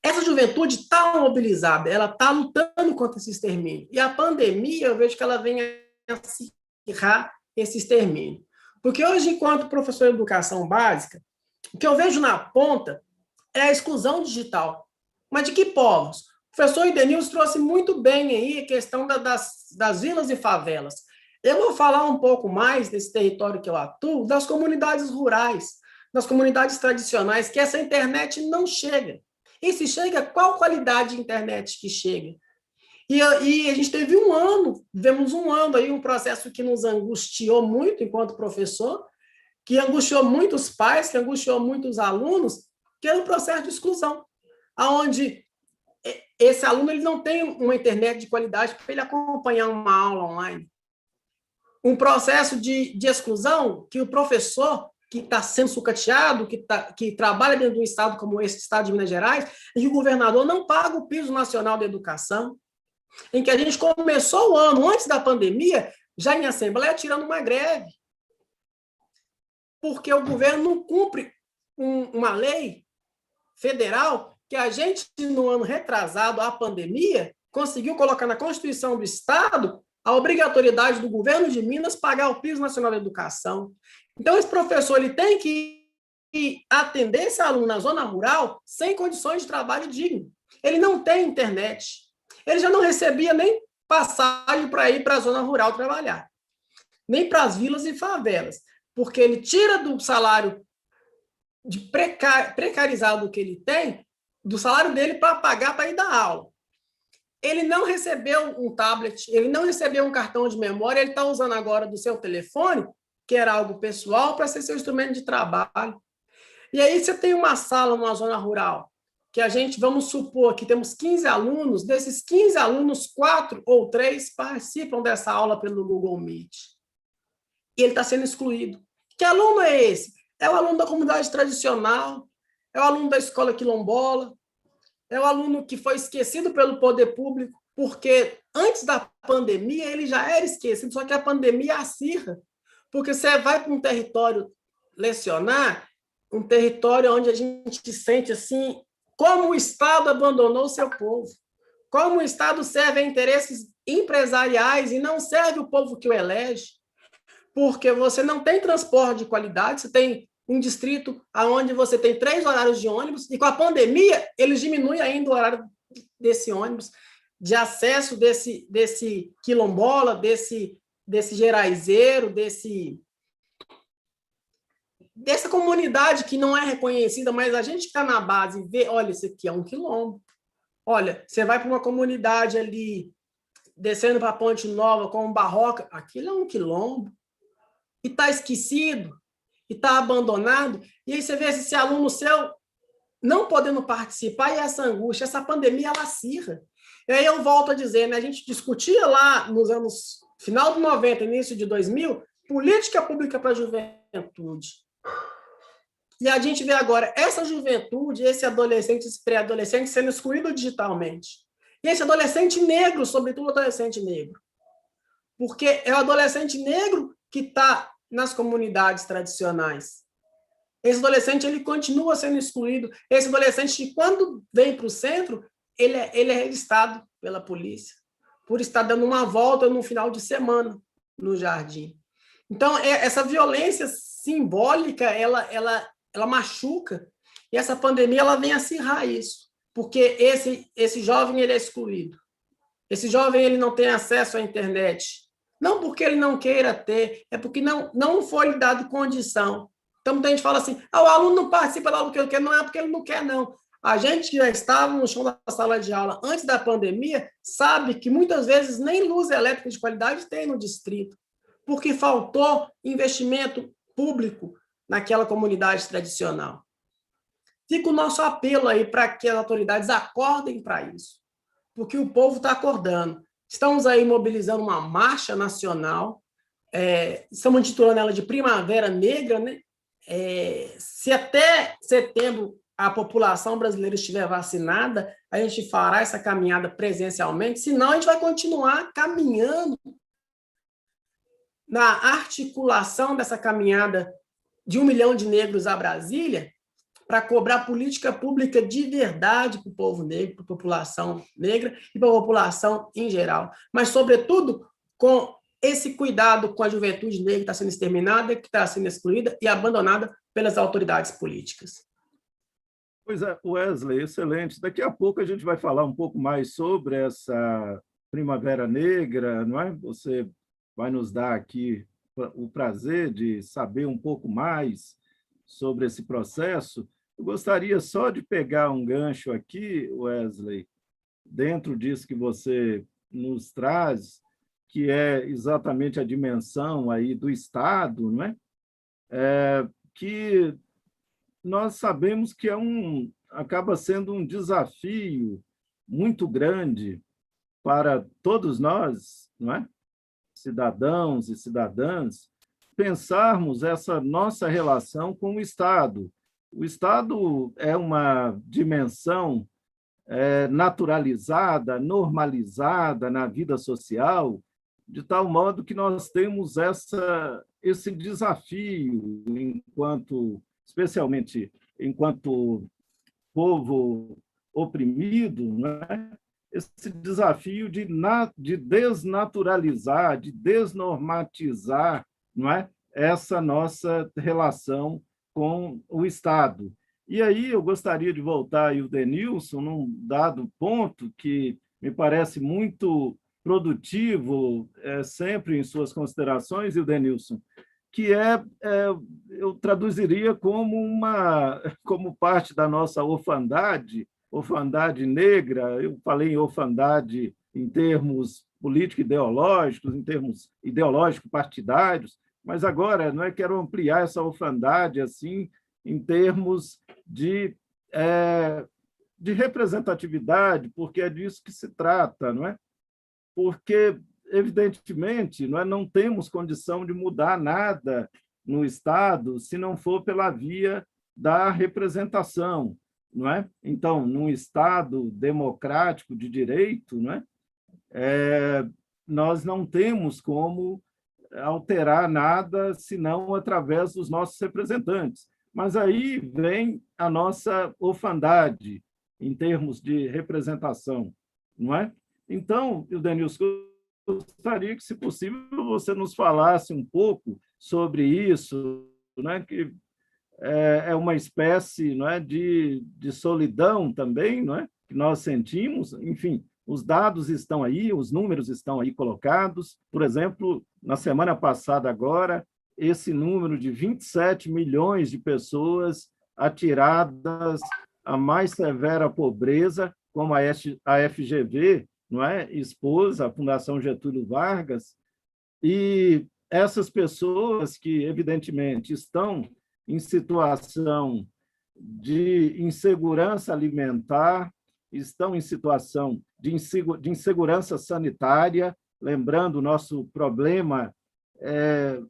Essa juventude está mobilizada, ela está lutando contra esse extermínio. E a pandemia, eu vejo que ela vem a acirrar esse extermínio. Porque hoje, enquanto professor de educação básica, O que eu vejo na ponta é a exclusão digital. Mas de que povos? O professor Edenilson trouxe muito bem aí a questão das vilas e favelas. Eu vou falar um pouco mais desse território que eu atuo, das comunidades rurais, das comunidades tradicionais, que essa internet não chega. E se chega, qual qualidade de internet que chega? E a gente teve vivemos um ano aí, um processo que nos angustiou muito enquanto professor, que angustiou muitos pais, que angustiou muitos alunos, que era o processo de exclusão, onde esse aluno ele não tem uma internet de qualidade para ele acompanhar uma aula online. Um processo de exclusão que o professor que está sendo sucateado, que trabalha dentro de um estado como esse estado de Minas Gerais, e que o governador não paga o piso nacional da educação, em que a gente começou o ano, antes da pandemia, já em assembleia, tirando uma greve, porque o governo não cumpre uma lei federal que a gente, no ano retrasado à pandemia, conseguiu colocar na Constituição do Estado a obrigatoriedade do governo de Minas pagar o piso nacional da educação. Então, esse professor ele tem que atender esse aluno na zona rural sem condições de trabalho digno. Ele não tem internet. Ele já não recebia nem passagem para ir para a zona rural trabalhar, nem para as vilas e favelas, porque ele tira do salário de precarizado que ele tem, do salário dele para pagar para ir dar aula. Ele não recebeu um tablet, ele não recebeu um cartão de memória, ele está usando agora do seu telefone, que era algo pessoal, para ser seu instrumento de trabalho. E aí você tem uma sala numa zona rural, que a gente, vamos supor que temos 15 alunos, desses 15 alunos, 4 ou 3 participam dessa aula pelo Google Meet. E ele está sendo excluído. Que aluno é esse? É o aluno da comunidade tradicional, é o aluno da escola quilombola, é o aluno que foi esquecido pelo poder público, porque antes da pandemia ele já era esquecido, só que a pandemia acirra. Porque você vai para um território lecionar, um território onde a gente sente assim, como o Estado abandonou o seu povo, como o Estado serve a interesses empresariais e não serve o povo que o elege, porque você não tem transporte de qualidade, você tem um distrito onde você tem 3 horários de ônibus, e com a pandemia eles diminuem ainda o horário desse ônibus, de acesso desse quilombola, desse geraizeiro, dessa comunidade que não é reconhecida, mas a gente que está na base vê, olha, isso aqui é um quilombo. Olha, você vai para uma comunidade ali, descendo para a Ponte Nova com um barroca, aquilo é um quilombo. E está esquecido, e está abandonado, e aí você vê esse aluno seu não podendo participar, e essa angústia, essa pandemia, ela acirra. E aí eu volto a dizer, né, a gente discutia lá nos anos, final de 90, início de 2000, política pública para a juventude. E a gente vê agora essa juventude, esse adolescente, esse pré-adolescente sendo excluído digitalmente. E esse adolescente negro, sobretudo o adolescente negro. Porque é o adolescente negro que está nas comunidades tradicionais. Esse adolescente ele continua sendo excluído. Esse adolescente, quando vem para o centro, ele é revistado pela polícia por estar dando uma volta no final de semana no jardim. Então, essa violência simbólica, ela machuca, e essa pandemia ela vem acirrar isso, porque esse jovem ele é excluído. Esse jovem ele não tem acesso à internet, não porque ele não queira ter, é porque não foi lhe dado condição. Então, muita gente fala assim, o aluno não participa da aula porque ele quer, não é porque ele não quer, não. A gente que já estava no chão da sala de aula antes da pandemia sabe que muitas vezes nem luz elétrica de qualidade tem no distrito, porque faltou investimento público naquela comunidade tradicional. Fica o nosso apelo aí para que as autoridades acordem para isso, porque o povo está acordando. Estamos aí mobilizando uma marcha nacional, estamos intitulando ela de Primavera Negra, né? Se até setembro a população brasileira estiver vacinada, a gente fará essa caminhada presencialmente, senão a gente vai continuar caminhando na articulação dessa caminhada de 1 milhão de negros a Brasília, para cobrar política pública de verdade para o povo negro, para a população negra e para a população em geral, mas, sobretudo, com esse cuidado com a juventude negra que está sendo exterminada, que está sendo excluída e abandonada pelas autoridades políticas. Pois é, Wesley, excelente. Daqui a pouco a gente vai falar um pouco mais sobre essa Primavera Negra, não é? Você vai nos dar aqui o prazer de saber um pouco mais sobre esse processo. Eu gostaria só de pegar um gancho aqui, Wesley, dentro disso que você nos traz, que é exatamente a dimensão aí do Estado, não é? Que nós sabemos que acaba sendo um desafio muito grande para todos nós, não é? Cidadãos e cidadãs, pensarmos essa nossa relação com o Estado. O Estado é uma dimensão naturalizada, normalizada na vida social, de tal modo que nós temos esse desafio, especialmente enquanto povo oprimido, não é? Esse desafio de desnaturalizar, de desnormatizar, não é? Essa nossa relação com o Estado. E aí eu gostaria de voltar aí o Denilson num dado ponto que me parece muito produtivo, sempre em suas considerações, e o Denilson, que eu traduziria como parte da nossa orfandade negra. Eu falei em orfandade em termos político-ideológicos, em termos ideológico-partidários, mas agora não é, quero ampliar essa orfandade assim, em termos de representatividade, porque é disso que se trata, não é? Porque, evidentemente, não temos condição de mudar nada no Estado se não for pela via da representação, não é? Então, num Estado democrático de direito, não é? Nós não temos como alterar nada senão através dos nossos representantes. Mas aí vem a nossa orfandade em termos de representação, não é? Então, Denilson, eu gostaria que, se possível, você nos falasse um pouco sobre isso, né? Que é uma espécie, não é, de solidão também, não é? Que nós sentimos. Enfim, os dados estão aí, os números estão aí colocados. Por exemplo, na semana passada agora, esse número de 27 milhões de pessoas atiradas à mais severa pobreza, como a FGV, não é, expôs, a Fundação Getúlio Vargas, e essas pessoas que, evidentemente, estão em situação de insegurança alimentar, estão em situação de insegurança sanitária, lembrando o nosso problema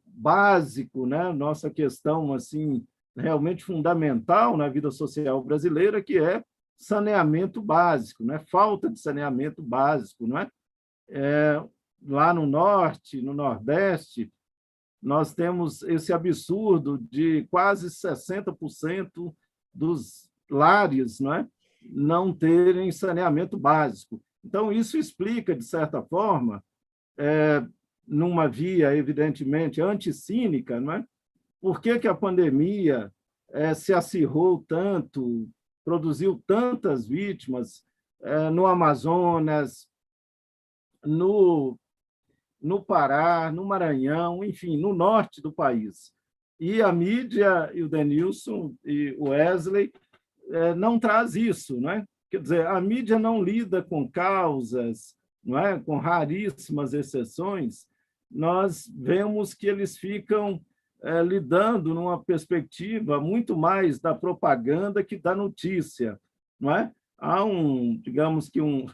básico, né? Nossa questão assim, realmente fundamental na vida social brasileira, que é saneamento básico, né? Falta de saneamento básico, não é? Lá no Norte, no Nordeste, nós temos esse absurdo de quase 60% dos lares, não terem saneamento básico. Então, isso explica, de certa forma, numa via, evidentemente, anticínica, por que a pandemia se acirrou tanto, produziu tantas vítimas no Amazonas, no Pará, no Maranhão, enfim, no norte do país. E a mídia, e o Denilson e o Wesley, não traz isso, Quer dizer, a mídia não lida com causas, com raríssimas exceções. Nós vemos que eles ficam lidando numa perspectiva muito mais da propaganda que da notícia, Há digamos que um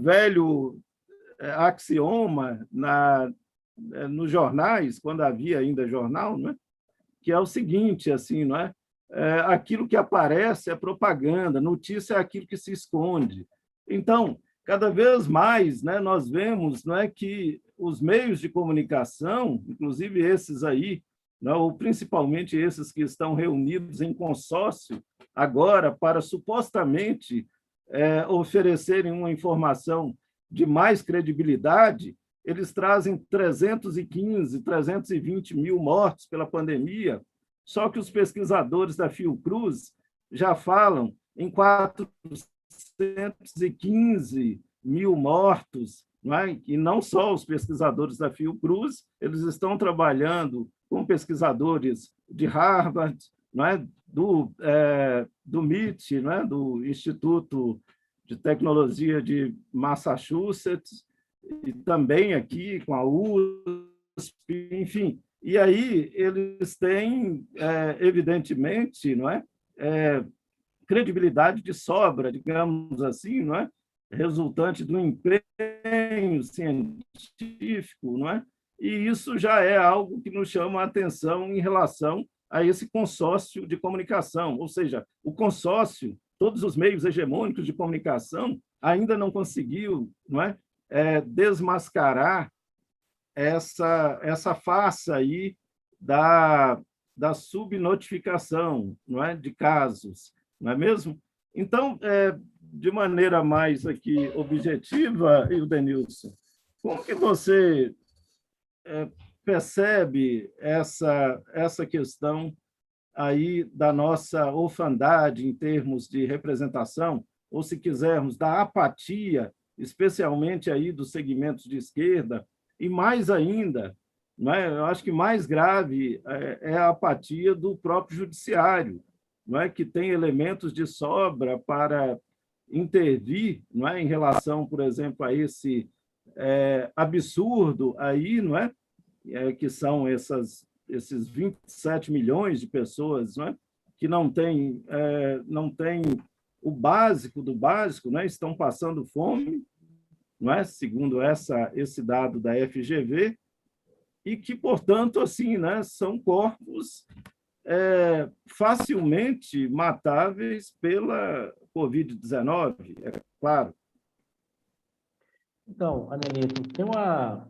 velho axioma nos jornais, quando havia ainda jornal, que é o seguinte, assim, aquilo que aparece é propaganda, notícia é aquilo que se esconde. Então, cada vez mais, nós vemos que os meios de comunicação, inclusive esses aí, ou principalmente esses que estão reunidos em consórcio agora para supostamente oferecerem uma informação de mais credibilidade, eles trazem 315, 320 mil mortos pela pandemia, só que os pesquisadores da Fiocruz já falam em 415 mil mortos, não é? E não só os pesquisadores da Fiocruz, eles estão trabalhando com pesquisadores de Harvard, não é? do MIT, não é? Do Instituto de Tecnologia de Massachusetts, e também aqui com a USP, enfim. E aí eles têm, evidentemente, não é? Credibilidade de sobra, digamos assim, não é? Resultante do empenho científico, não é? E isso já é algo que nos chama a atenção em relação a esse consórcio de comunicação, ou seja, o consórcio, todos os meios hegemônicos de comunicação ainda não conseguiu, não é? Desmascarar essa farsa aí da subnotificação, não é? De casos, não é mesmo? Então, de maneira mais aqui objetiva, Ildenilson, como que você percebe essa questão aí da nossa orfandade em termos de representação, ou se quisermos, da apatia, especialmente aí dos segmentos de esquerda, e mais ainda, não é? Eu acho que mais grave é a apatia do próprio judiciário, não é? Que tem elementos de sobra para intervir, não é? Em relação, por exemplo, a esse absurdo aí, não é? Que são esses 27 milhões de pessoas, não é? Que não têm o básico do básico, né? Estão passando fome, não é? Segundo esse dado da FGV, e que, portanto, assim, né? São corpos facilmente matáveis pela Covid-19, é claro. Então, Anelito, tem uma...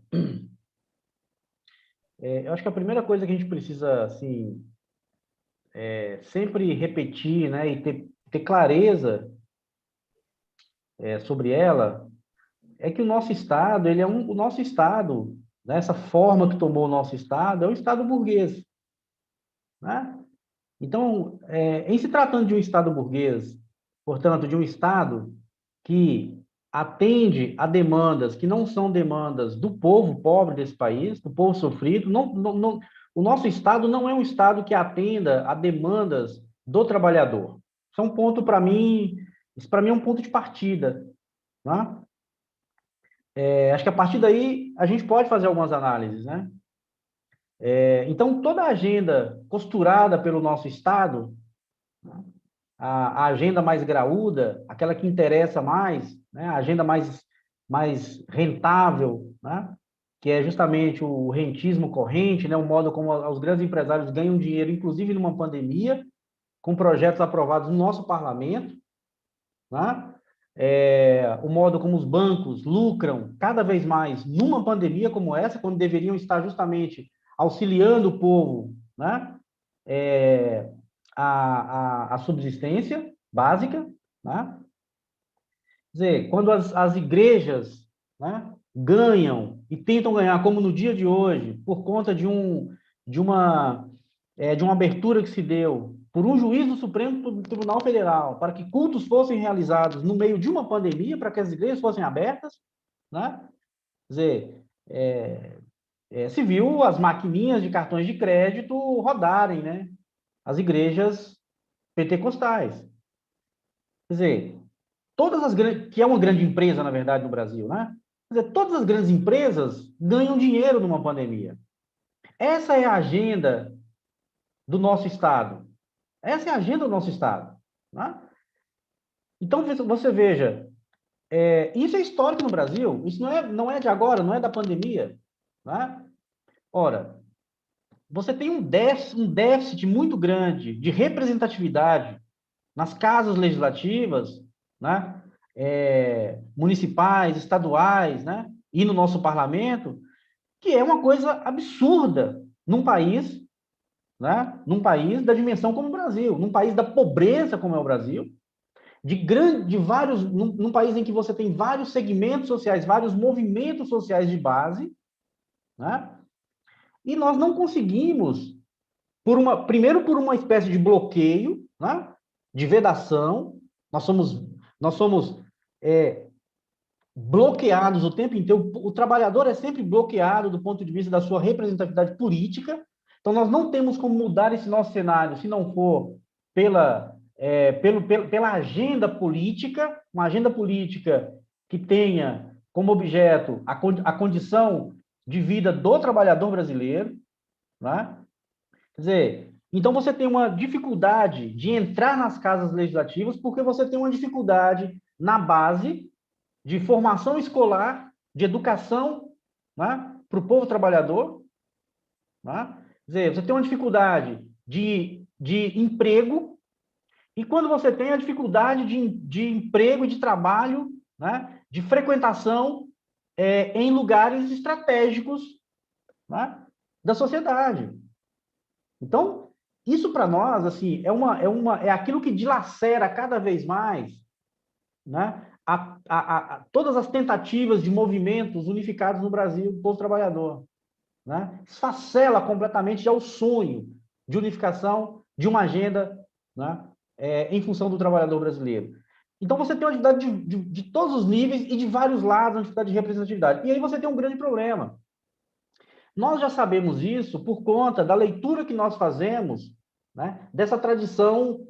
eu acho que a primeira coisa que a gente precisa, assim, sempre repetir, né, e ter clareza sobre ela, é que o nosso Estado, ele é o nosso Estado, né, essa forma que tomou o nosso Estado, é um Estado burguês, né? Então, em se tratando de um Estado burguês, portanto, de um Estado que atende a demandas que não são demandas do povo pobre desse país, do povo sofrido. O nosso Estado não é um Estado que atenda a demandas do trabalhador. Isso é um ponto, para mim, é um ponto de partida. Né? Acho que a partir daí a gente pode fazer algumas análises. Né? Então, toda a agenda costurada pelo nosso Estado, a agenda mais graúda, aquela que interessa mais, né? A agenda mais rentável, né? Que é justamente o rentismo corrente, né? O modo como os grandes empresários ganham dinheiro, inclusive numa pandemia, com projetos aprovados no nosso parlamento, né? O modo como os bancos lucram cada vez mais numa pandemia como essa, quando deveriam estar justamente auxiliando o povo, né? A subsistência básica, né? Quer dizer, quando as igrejas, né, ganham e tentam ganhar, como no dia de hoje, por conta de uma abertura que se deu por um juiz do Supremo Tribunal Federal para que cultos fossem realizados no meio de uma pandemia, para que as igrejas fossem abertas, né? Quer dizer, se viu as maquininhas de cartões de crédito rodarem, né? As igrejas pentecostais. Quer dizer, todas as grandes, que é uma grande empresa, na verdade, no Brasil, né? Quer dizer, todas as grandes empresas ganham dinheiro numa pandemia. Essa é a agenda do nosso Estado. Essa é a agenda do nosso Estado. Né? Então, você veja, isso é histórico no Brasil, isso não é de agora, não é da pandemia. Né? Ora, você tem um déficit muito grande de representatividade nas casas legislativas, né? Municipais, estaduais, né? E no nosso parlamento, que é uma coisa absurda num país, né? Num país da dimensão como o Brasil, num país da pobreza como é o Brasil, de vários, num país em que você tem vários segmentos sociais, vários movimentos sociais de base, né? E nós não conseguimos, primeiro por uma espécie de bloqueio, né? De vedação, nós somos bloqueados o tempo inteiro, o trabalhador é sempre bloqueado do ponto de vista da sua representatividade política, então nós não temos como mudar esse nosso cenário se não for pela agenda política, uma agenda política que tenha como objeto a condição de vida do trabalhador brasileiro, né? Quer dizer, então você tem uma dificuldade de entrar nas casas legislativas porque você tem uma dificuldade na base de formação escolar, de educação, né, para o povo trabalhador, né? Quer dizer, você tem uma dificuldade de emprego, e quando você tem a dificuldade de emprego e de trabalho, né, de frequentação em lugares estratégicos, né, da sociedade. Então, isso para nós assim, é aquilo que dilacera cada vez mais, né, todas as tentativas de movimentos unificados no Brasil do povo trabalhador, né? Esfacela completamente já o sonho de unificação de uma agenda, né, em função do trabalhador brasileiro. Então, você tem uma dificuldade de todos os níveis e de vários lados, uma dificuldade de representatividade. E aí você tem um grande problema. Nós já sabemos isso por conta da leitura que nós fazemos, né, dessa tradição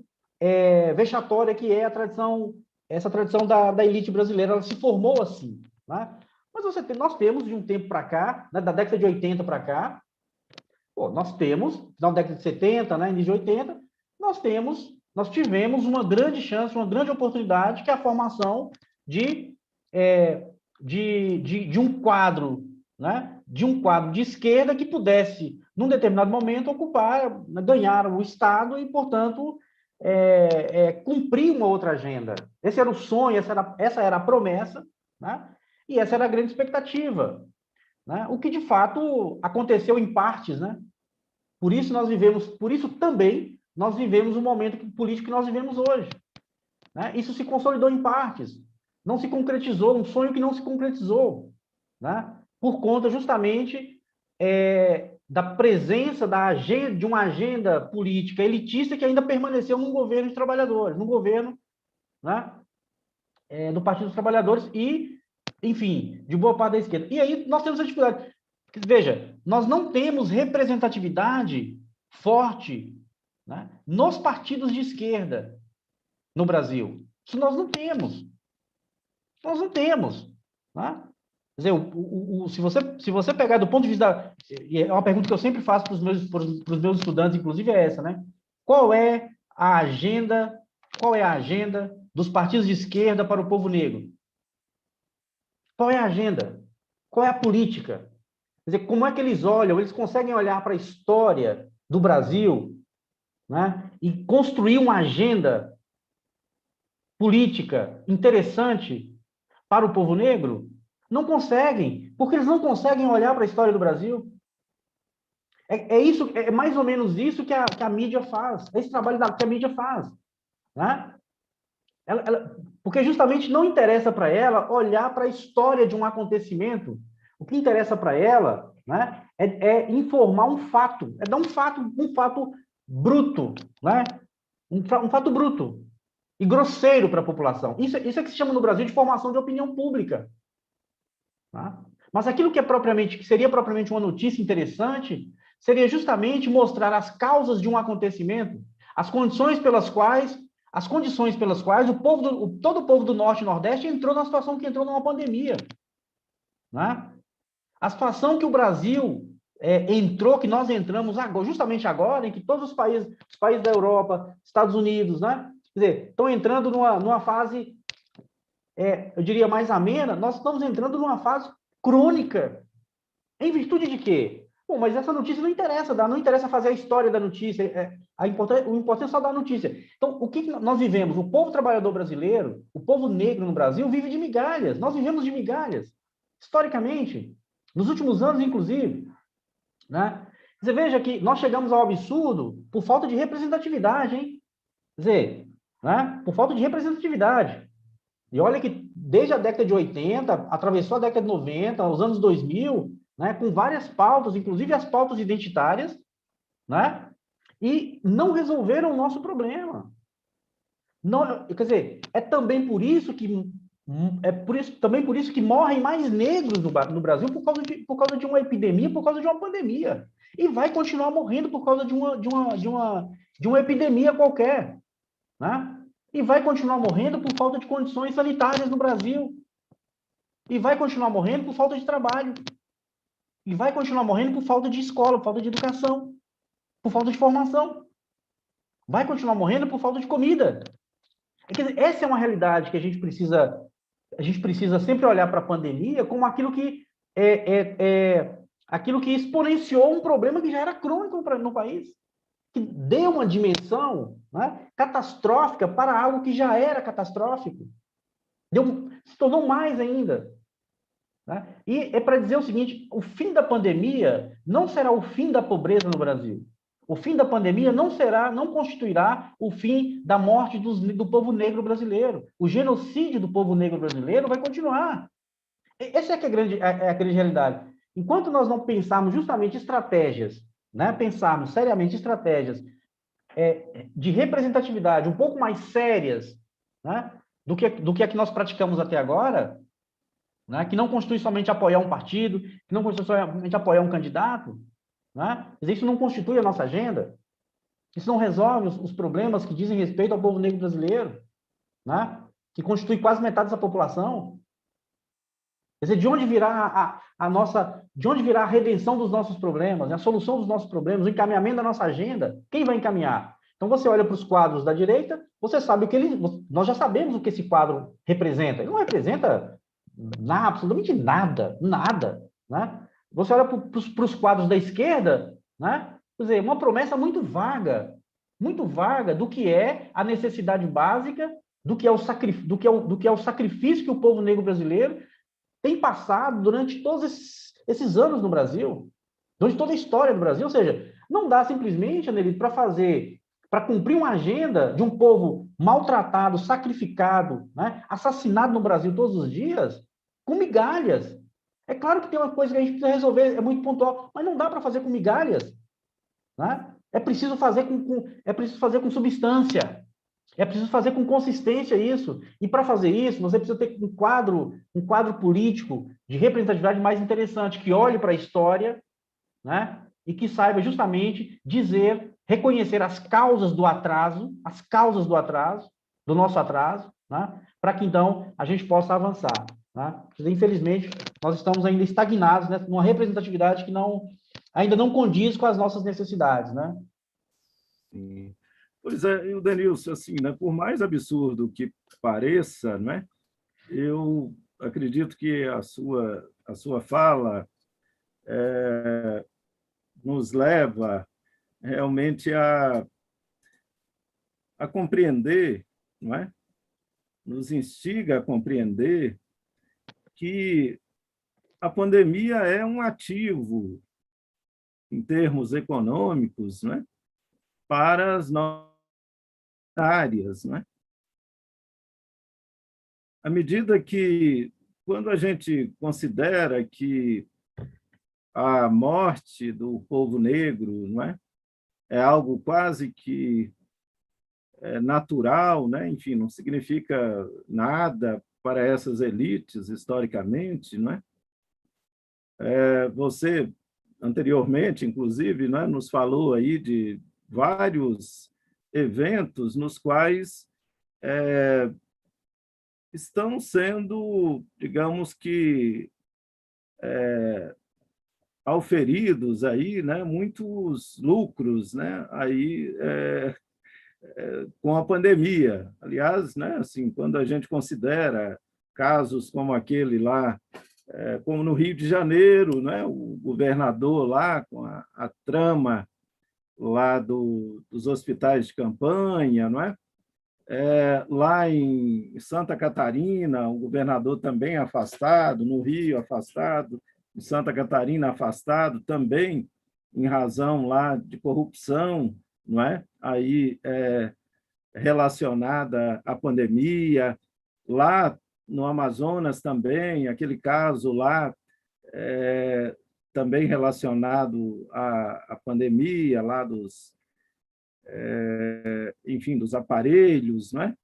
vexatória que é essa tradição da elite brasileira. Ela se formou assim, né? Mas nós temos, de um tempo para cá, né, da década de 80 para cá, nós temos, final da década de 70, né, início de 80, nós tivemos uma grande chance, uma grande oportunidade, que é a formação de um quadro, né, de um quadro de esquerda que pudesse, num determinado momento, ganhar o Estado e, portanto, cumprir uma outra agenda. Esse era o sonho, essa era a promessa, né? E essa era a grande expectativa, né? O que de fato aconteceu em partes, né? Por isso também nós vivemos o momento político que nós vivemos hoje, né? Isso se consolidou em partes, não se concretizou, um sonho que não se concretizou, né? Por conta justamente da presença de uma agenda política elitista que ainda permaneceu num governo de trabalhadores, num governo, né, do Partido dos Trabalhadores e, enfim, de boa parte da esquerda. E aí nós temos a dificuldade. Veja, nós não temos representatividade forte, né, nos partidos de esquerda no Brasil. Isso nós não temos. Nós não temos, né? Quer dizer, se você pegar do ponto de vista e é uma pergunta que eu sempre faço para os meus estudantes, inclusive é essa, né? Qual é a agenda dos partidos de esquerda para o povo negro? Qual é a agenda? Qual é a política? Quer dizer, como é que eles olham? Eles conseguem olhar para a história do Brasil, né, e construir uma agenda política interessante para o povo negro? Não conseguem, porque eles não conseguem olhar para a história do Brasil. É mais ou menos isso que a mídia faz, esse trabalho que a mídia faz, né? Porque justamente não interessa para ela olhar para a história de um acontecimento. O que interessa para ela, né, é informar um fato, é dar um fato bruto, né? Um fato bruto e grosseiro para a população. Isso é que se chama no Brasil de formação de opinião pública. Tá? Mas aquilo que seria propriamente uma notícia interessante seria justamente mostrar as causas de um acontecimento, as condições pelas quais todo o povo do Norte e Nordeste entrou na situação que entrou numa pandemia, né? A situação que o Brasil entrou, que nós entramos agora, justamente agora, em que todos os países da Europa, Estados Unidos, né, quer dizer, estão entrando numa fase, eu diria, mais amena. Nós estamos entrando numa fase crônica. Em virtude de quê? Bom, mas essa notícia não interessa fazer a história da notícia, o importante é só dar a notícia. Então, o que nós vivemos? O povo trabalhador brasileiro, o povo negro no Brasil, vive de migalhas. Nós vivemos de migalhas, historicamente, nos últimos anos, inclusive, né? Você veja que nós chegamos ao absurdo por falta de representatividade, hein? Quer dizer, né? Por falta de representatividade. E olha que desde a década de 80, atravessou a década de 90, os anos 2000, né, com várias pautas, inclusive as pautas identitárias, né? E não resolveram o nosso problema. Não, quer dizer, é também por isso que também por isso que morrem mais negros no Brasil por causa de uma epidemia, por causa de uma pandemia. E vai continuar morrendo por causa de uma epidemia qualquer, né? E vai continuar morrendo por falta de condições sanitárias no Brasil. E vai continuar morrendo por falta de trabalho. E vai continuar morrendo por falta de escola, por falta de educação, por falta de formação. Vai continuar morrendo por falta de comida. Quer dizer, essa é uma realidade que a gente precisa sempre olhar para a pandemia como aquilo que aquilo que exponenciou um problema que já era crônico no país, que deu uma dimensão, né, catastrófica para algo que já era catastrófico. Se tornou mais ainda. Né? E é para dizer o seguinte, o fim da pandemia não será o fim da pobreza no Brasil. O fim da pandemia não constituirá o fim da morte do povo negro brasileiro. O genocídio do povo negro brasileiro vai continuar. Essa é que é a grande realidade. Enquanto nós não pensarmos justamente estratégias, né, pensarmos seriamente estratégias de representatividade um pouco mais sérias, né, do que a que nós praticamos até agora, né, que não constitui somente apoiar um partido, que não constitui somente apoiar um candidato, né? Isso não constitui a nossa agenda, isso não resolve os problemas que dizem respeito ao povo negro brasileiro, né? Que constitui quase metade da população. Quer dizer, de onde virá a redenção dos nossos problemas, a solução dos nossos problemas, o encaminhamento da nossa agenda? Quem vai encaminhar? Então, você olha para os quadros da direita, você sabe o que nós já sabemos o que esse quadro representa. Ele não representa absolutamente nada, né? Você olha para os quadros da esquerda, né? Quer dizer, uma promessa muito vaga do que é a necessidade básica, do que é o sacrifício que o povo negro brasileiro tem passado durante todos esses anos no Brasil, durante toda a história do Brasil. Ou seja, não dá simplesmente, Anelito, para cumprir uma agenda de um povo maltratado, sacrificado, né? Assassinado no Brasil todos os dias, com migalhas. É claro que tem uma coisa que a gente precisa resolver, é muito pontual, mas não dá para fazer com migalhas, né? É preciso fazer com substância, é preciso fazer com consistência isso. E para fazer isso, você precisa ter um quadro político de representatividade mais interessante, que olhe para a história, né? E que saiba justamente reconhecer as causas do atraso, do nosso atraso, né? Para que então a gente possa avançar. Né? Infelizmente, nós estamos ainda estagnados, né, numa representatividade que ainda não condiz com as nossas necessidades. Né? Sim. Pois é, o Denilson, assim, né, por mais absurdo que pareça, né, eu acredito que a sua fala nos leva realmente a compreender, não é? Nos instiga a compreender que a pandemia é um ativo, em termos econômicos, né, para as nossas áreas. Né? À medida que, quando a gente considera que a morte do povo negro, não é algo quase que natural, né? Enfim, não significa nada para essas elites, historicamente, não é? Você, anteriormente, inclusive, né, nos falou aí de vários eventos nos quais estão sendo, digamos que, auferidos aí, né, muitos lucros, né, aí, com a pandemia. Aliás, né, assim, quando a gente considera casos como aquele lá, como no Rio de Janeiro, né, o governador lá com a trama lá dos hospitais de campanha, não é? Lá em Santa Catarina, o governador também afastado, no Rio afastado, em Santa Catarina afastado também em razão lá de corrupção, não é? Aí relacionada à pandemia, lá no Amazonas também, aquele caso lá também relacionado à pandemia, lá dos, enfim, dos aparelhos, né?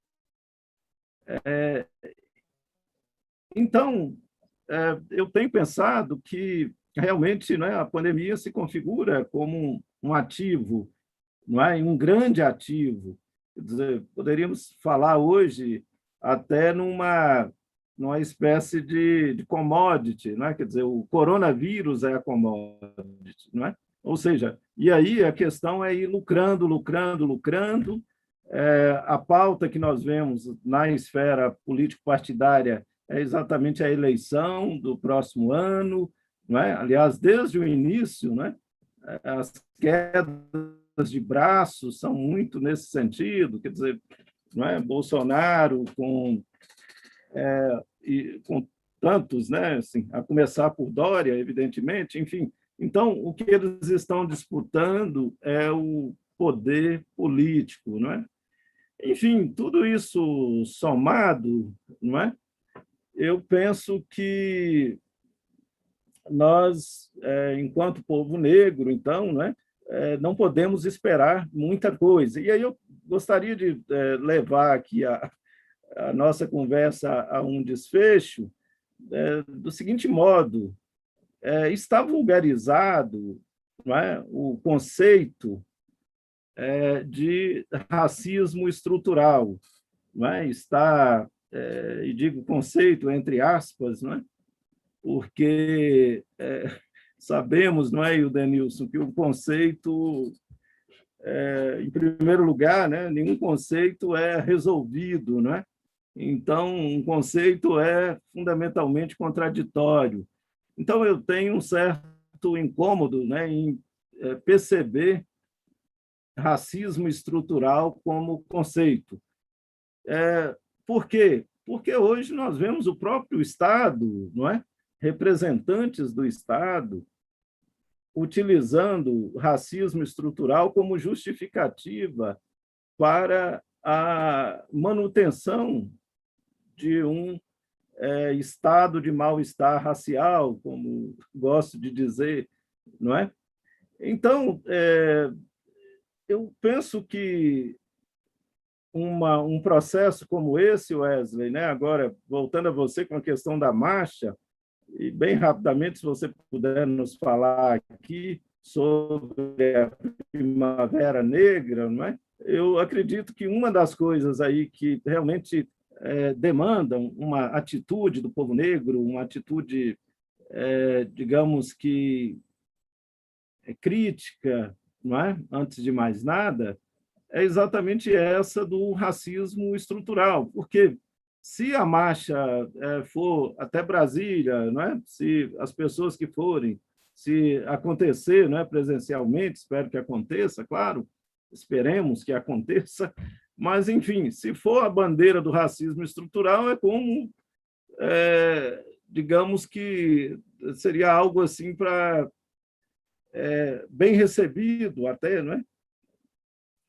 Então, eu tenho pensado que realmente, né, a pandemia se configura como um ativo, não é? Um grande ativo. Quer dizer, poderíamos falar hoje até numa espécie de commodity, não é? Quer dizer, o coronavírus é a commodity, não é? Ou seja, e aí a questão é ir lucrando, lucrando, lucrando. A pauta que nós vemos na esfera político-partidária é exatamente a eleição do próximo ano, não é? Aliás, desde o início, né, as quedas de braços são muito nesse sentido, quer dizer, não é? Bolsonaro com tantos, né, assim, a começar por Dória, evidentemente, enfim. Então, o que eles estão disputando é o poder político, não é? Enfim, tudo isso somado, não é? Eu penso que nós, enquanto povo negro, então, né, não podemos esperar muita coisa. E aí eu gostaria de levar aqui a nossa conversa a um desfecho do seguinte modo: está vulgarizado, não é, o conceito de racismo estrutural, não é? Está, e digo conceito entre aspas, não é? Porque sabemos, não é, Ildenilson, que o conceito, em primeiro lugar, né, nenhum conceito é resolvido, não é? Então, um conceito é fundamentalmente contraditório. Então, eu tenho um certo incômodo, né, em perceber racismo estrutural como conceito. Por quê? Porque hoje nós vemos o próprio Estado, não é? Representantes do Estado utilizando racismo estrutural como justificativa para a manutenção de um estado de mal-estar racial, como gosto de dizer, não é? Então, eu penso que um processo como esse, Wesley, né? Agora, voltando a você com a questão da marcha, e bem rapidamente, se você puder nos falar aqui sobre a Primavera Negra, não é? Eu acredito que uma das coisas aí que realmente demandam uma atitude do povo negro, uma atitude, digamos que crítica, não é? Antes de mais nada, é exatamente essa do racismo estrutural, porque se a marcha for até Brasília, não é? Se as pessoas que forem, se acontecer, não é, presencialmente, espero que aconteça, claro, esperemos que aconteça, mas, enfim, se for a bandeira do racismo estrutural, é como, digamos que seria algo assim para bem recebido até, não é?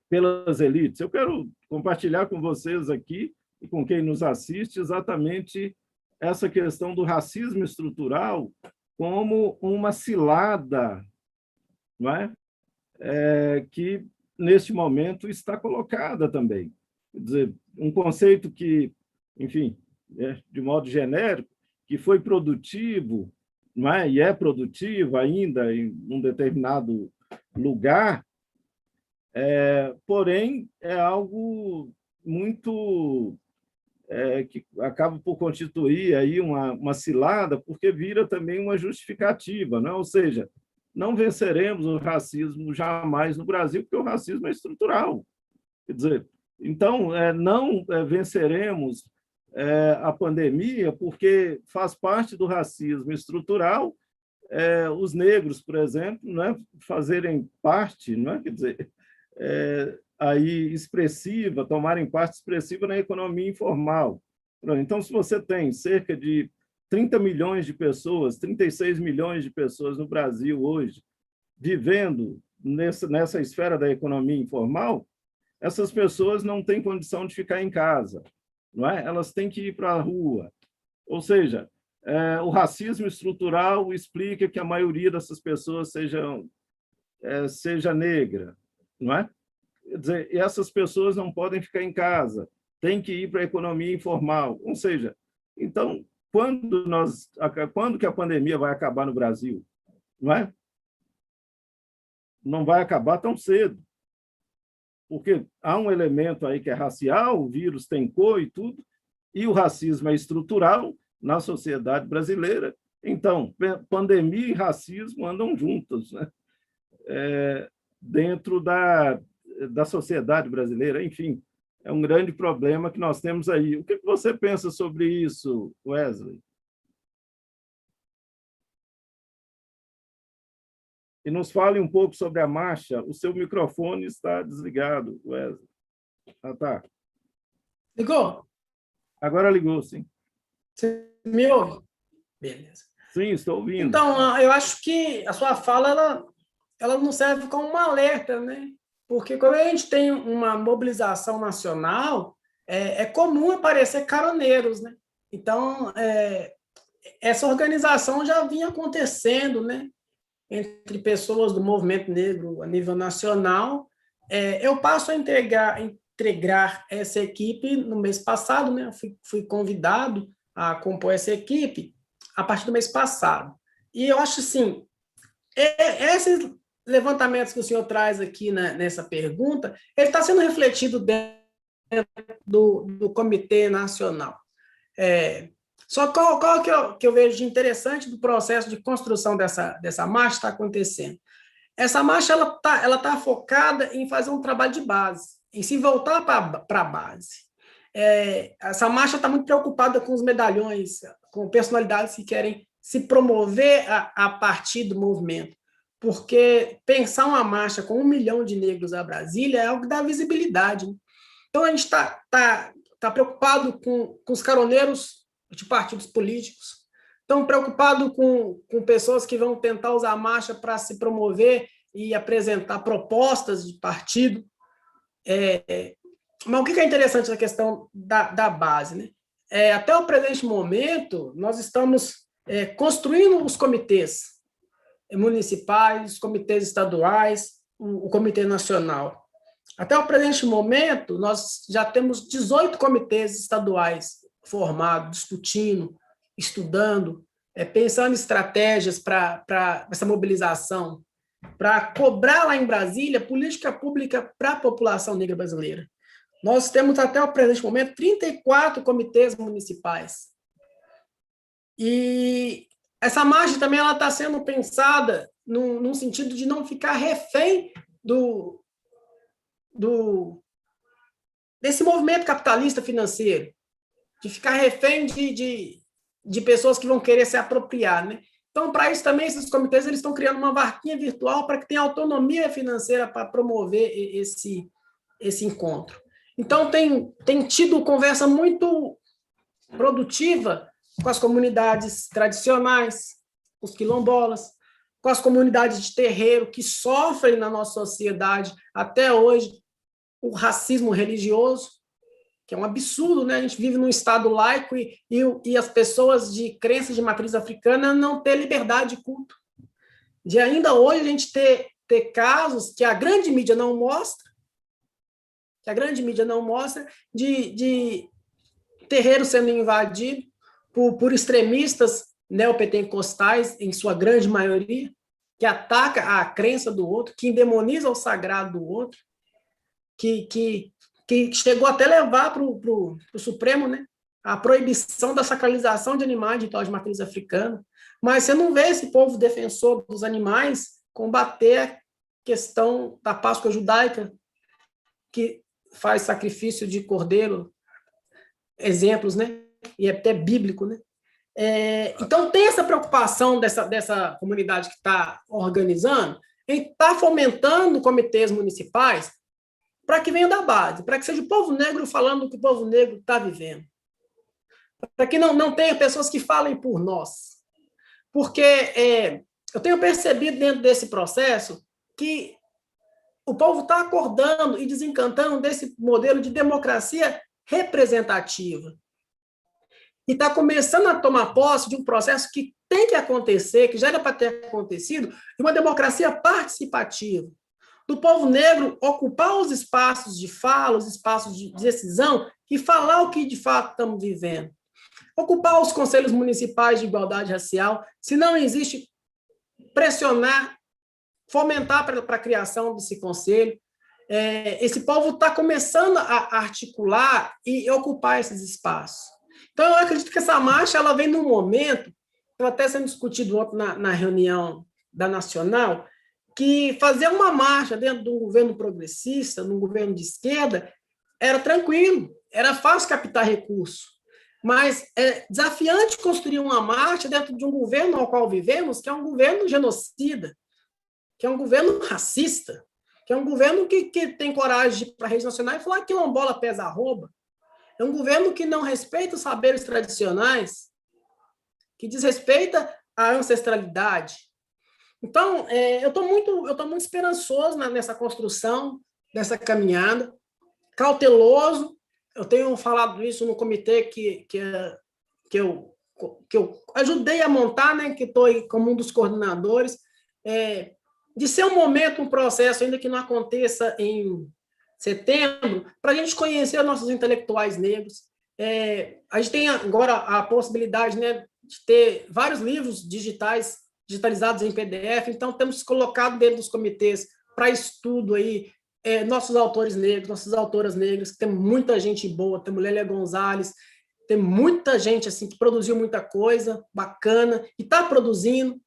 Pelas elites. Eu quero compartilhar com vocês aqui e com quem nos assiste exatamente essa questão do racismo estrutural como uma cilada, não é? Que, neste momento, está colocada também. Quer dizer, um conceito que, enfim, de modo genérico, que foi produtivo, não é? E é produtivo ainda em um determinado lugar, porém, é algo muito que acaba por constituir aí uma cilada, porque vira também uma justificativa, né? Ou seja, não venceremos o racismo jamais no Brasil, porque o racismo é estrutural. Quer dizer, então, não venceremos a pandemia, porque faz parte do racismo estrutural os negros, por exemplo, né, fazerem parte, não é? Quer dizer, aí expressiva, tomarem parte expressiva na economia informal. Então, se você tem cerca de 30 milhões de pessoas, 36 milhões de pessoas no Brasil hoje, vivendo nessa esfera da economia informal, essas pessoas não têm condição de ficar em casa, não é? Elas têm que ir para a rua. Ou seja, o racismo estrutural explica que a maioria dessas pessoas seja negra, não é? Quer dizer, essas pessoas não podem ficar em casa, têm que ir para a economia informal. Ou seja, então, quando que a pandemia vai acabar no Brasil? Não é? Não vai acabar tão cedo, porque há um elemento aí que é racial, o vírus tem cor e tudo, e o racismo é estrutural na sociedade brasileira. Então, pandemia e racismo andam juntos, né? Dentro da sociedade brasileira. Enfim, é um grande problema que nós temos aí. O que você pensa sobre isso, Wesley? E nos fale um pouco sobre a marcha. O seu microfone está desligado, Wesley. Ah, tá. Ligou? Agora ligou, sim. Você me ouve? Beleza. Sim, estou ouvindo. Então, eu acho que a sua fala ela não serve como um alerta, né? Porque quando a gente tem uma mobilização nacional, é comum aparecer caroneiros, né? Então, essa organização já vinha acontecendo, né? Entre pessoas do movimento negro a nível nacional. Eu passo a integrar essa equipe no mês passado, né? Eu fui convidado a compor essa equipe a partir do mês passado. E eu acho assim, esses levantamentos que o senhor traz aqui nessa pergunta, ele está sendo refletido dentro do Comitê Nacional. Só qual que eu vejo de interessante do processo de construção dessa marcha está acontecendo? Essa marcha ela tá focada em fazer um trabalho de base, em se voltar para a base. Essa marcha está muito preocupada com os medalhões, com personalidades que querem se promover a partir do movimento, porque pensar uma marcha com 1 milhão de negros a Brasília é algo que dá visibilidade. Então, a gente está preocupado com os caroneiros de partidos políticos, estão preocupados com pessoas que vão tentar usar a marcha para se promover e apresentar propostas de partido. Mas o que é interessante na questão da base, né? Até o presente momento, nós estamos construindo os comitês municipais, os comitês estaduais, o Comitê Nacional. Até o presente momento, nós já temos 18 comitês estaduais formados, discutindo, estudando, pensando em estratégias para essa mobilização, para cobrar lá em Brasília política pública para a população negra brasileira. Nós temos até o presente momento 34 comitês municipais. E essa marcha também está sendo pensada num sentido de não ficar refém desse movimento capitalista financeiro, de ficar refém de pessoas que vão querer se apropriar, né? Então, para isso também, esses comitês eles estão criando uma vaquinha virtual para que tenha autonomia financeira para promover esse encontro. Então, tem tido conversa muito produtiva com as comunidades tradicionais, os quilombolas, com as comunidades de terreiro que sofrem na nossa sociedade até hoje o racismo religioso, que é um absurdo, né? A gente vive num estado laico e as pessoas de crenças de matriz africana não ter liberdade de culto. De ainda hoje a gente ter casos que a grande mídia não mostra, de terreiro sendo invadido por extremistas neopentecostais, em sua grande maioria, que ataca a crença do outro, que endemoniza o sagrado do outro, que chegou até levar para o Supremo, né, a proibição da sacralização de animais de ritual de matriz africana. Mas você não vê esse povo defensor dos animais combater a questão da Páscoa judaica, que faz sacrifício de cordeiro, exemplos, né? E é até bíblico, né? Então, tem essa preocupação dessa comunidade que está organizando, em estar fomentando comitês municipais para que venha da base, para que seja o povo negro falando o que o povo negro está vivendo. Para que não tenha pessoas que falem por nós. Porque eu tenho percebido dentro desse processo que o povo está acordando e desencantando desse modelo de democracia representativa. E está começando a tomar posse de um processo que tem que acontecer, que já era para ter acontecido, de uma democracia participativa. Do povo negro ocupar os espaços de fala, os espaços de decisão e falar o que de fato estamos vivendo. Ocupar os conselhos municipais de igualdade racial, se não existe, pressionar, fomentar para a criação desse conselho. Esse povo está começando a articular e ocupar esses espaços. Então, eu acredito que essa marcha ela vem num momento, estava até sendo discutido ontem na reunião da Nacional, que fazer uma marcha dentro de um governo progressista, num governo de esquerda, era tranquilo, era fácil captar recursos. Mas é desafiante construir uma marcha dentro de um governo ao qual vivemos, que é um governo genocida, que é um governo racista, que é um governo que tem coragem de ir para a rede nacional e falar que quilombola pesa arroba. É um governo que não respeita os saberes tradicionais, que desrespeita a ancestralidade. Então, eu estou muito esperançoso nessa construção, nessa caminhada, cauteloso. Eu tenho falado isso no comitê que eu ajudei a montar, né, que estou aí como um dos coordenadores, de ser um momento, um processo, ainda que não aconteça em setembro, para a gente conhecer os nossos intelectuais negros. A gente tem agora a possibilidade, né, de ter vários livros digitalizados em PDF, então temos colocado dentro dos comitês para estudo aí nossos autores negros, nossas autoras negras, que tem muita gente boa, tem Lélia Gonzalez, tem muita gente assim que produziu muita coisa bacana e está produzindo.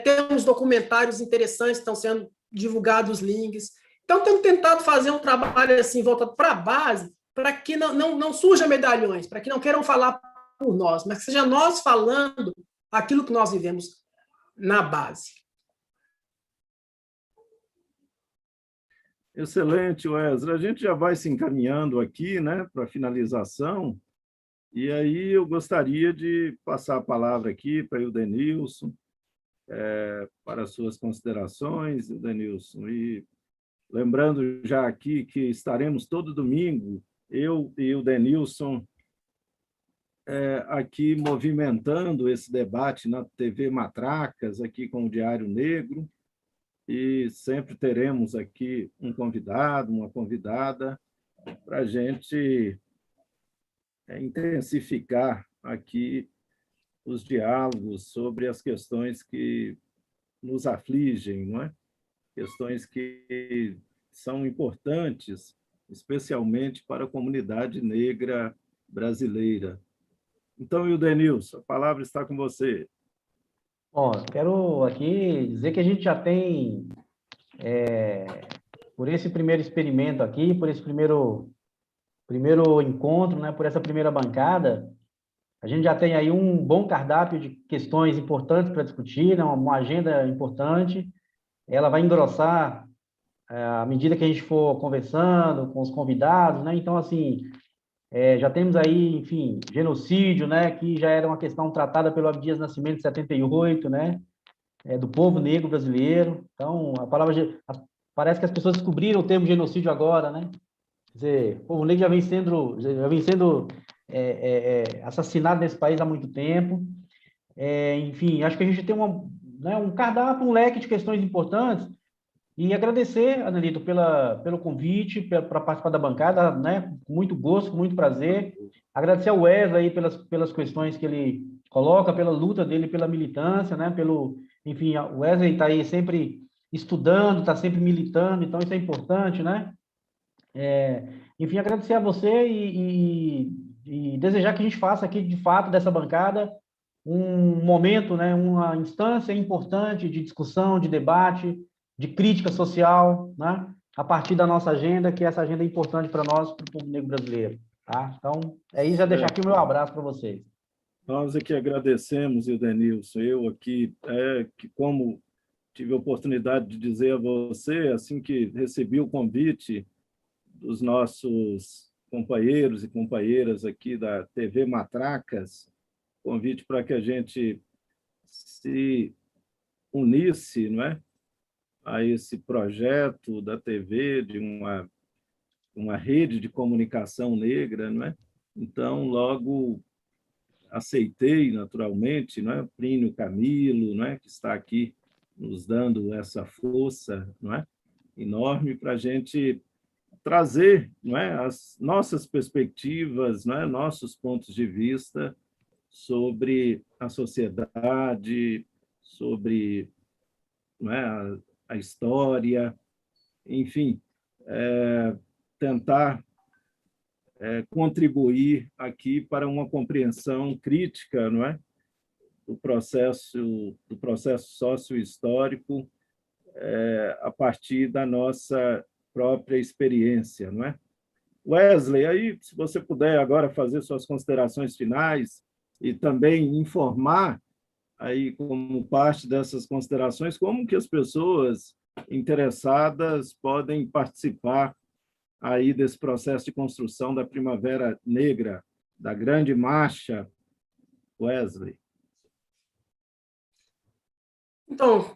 Temos documentários interessantes, estão sendo divulgados os links. Então, temos tentado fazer um trabalho assim, voltado para a base, para que não surjam medalhões, para que não queiram falar por nós, mas que seja nós falando aquilo que nós vivemos na base. Excelente, Wesley. A gente já vai se encaminhando aqui, né, para a finalização, e aí eu gostaria de passar a palavra aqui para o Denilson, para as suas considerações, Denilson, e lembrando já aqui que estaremos todo domingo, eu e o Denilson, aqui movimentando esse debate na TV Matracas, aqui com o Diário Negro, e sempre teremos aqui um convidado, uma convidada, para a gente intensificar aqui os diálogos sobre as questões que nos afligem, não é? Questões que são importantes, especialmente para a comunidade negra brasileira. Então, Ildenilson, a palavra está com você. Bom, quero aqui dizer que a gente já tem, por esse primeiro experimento aqui, por esse primeiro encontro, né, por essa primeira bancada, a gente já tem aí um bom cardápio de questões importantes para discutir, né, uma agenda importante. Ela vai engrossar à medida que a gente for conversando com os convidados, né? Então, assim, já temos aí, enfim, genocídio, né, que já era uma questão tratada pelo Abdias Nascimento em 78, né, do povo negro brasileiro. Então, parece que as pessoas descobriram o termo genocídio agora, né? Quer dizer, o povo negro já vem sendo assassinado nesse país há muito tempo. Enfim, acho que a gente tem um cardápio, um leque de questões importantes. E agradecer, Anelito, pelo convite, para participar da bancada, né? Com muito gosto, com muito prazer. Agradecer ao Wesley aí pelas questões que ele coloca, pela luta dele, pela militância, né? Enfim, o Wesley está aí sempre estudando, está sempre militando, então isso é importante, né? Enfim, agradecer a você e desejar que a gente faça aqui, de fato, dessa bancada, um momento, né? Uma instância importante de discussão, de debate, de crítica social, né? A partir da nossa agenda, que essa agenda é importante para nós, para o povo negro brasileiro. Tá? Então, isso, já deixar aqui o meu abraço para vocês. Nós aqui agradecemos, Ildenilson. Eu aqui, que como tive a oportunidade de dizer a você, assim que recebi o convite dos nossos companheiros e companheiras aqui da TV Matracas, convite para que a gente se unisse, não é? a esse projeto da TV, de uma rede de comunicação negra, não é? Então, logo aceitei, naturalmente, não é? Plínio Camilo, não é? Que está aqui nos dando essa força, não é? Enorme para a gente trazer, não é? As nossas perspectivas, não é? Nossos pontos de vista sobre a sociedade, sobre, não é? a história, enfim, tentar contribuir aqui para uma compreensão crítica, não é? do processo sócio-histórico a partir da nossa própria experiência, não é? Wesley, aí, se você puder agora fazer suas considerações finais e também informar aí como parte dessas considerações como que as pessoas interessadas podem participar aí desse processo de construção da Primavera Negra, da Grande Marcha, Wesley. Então,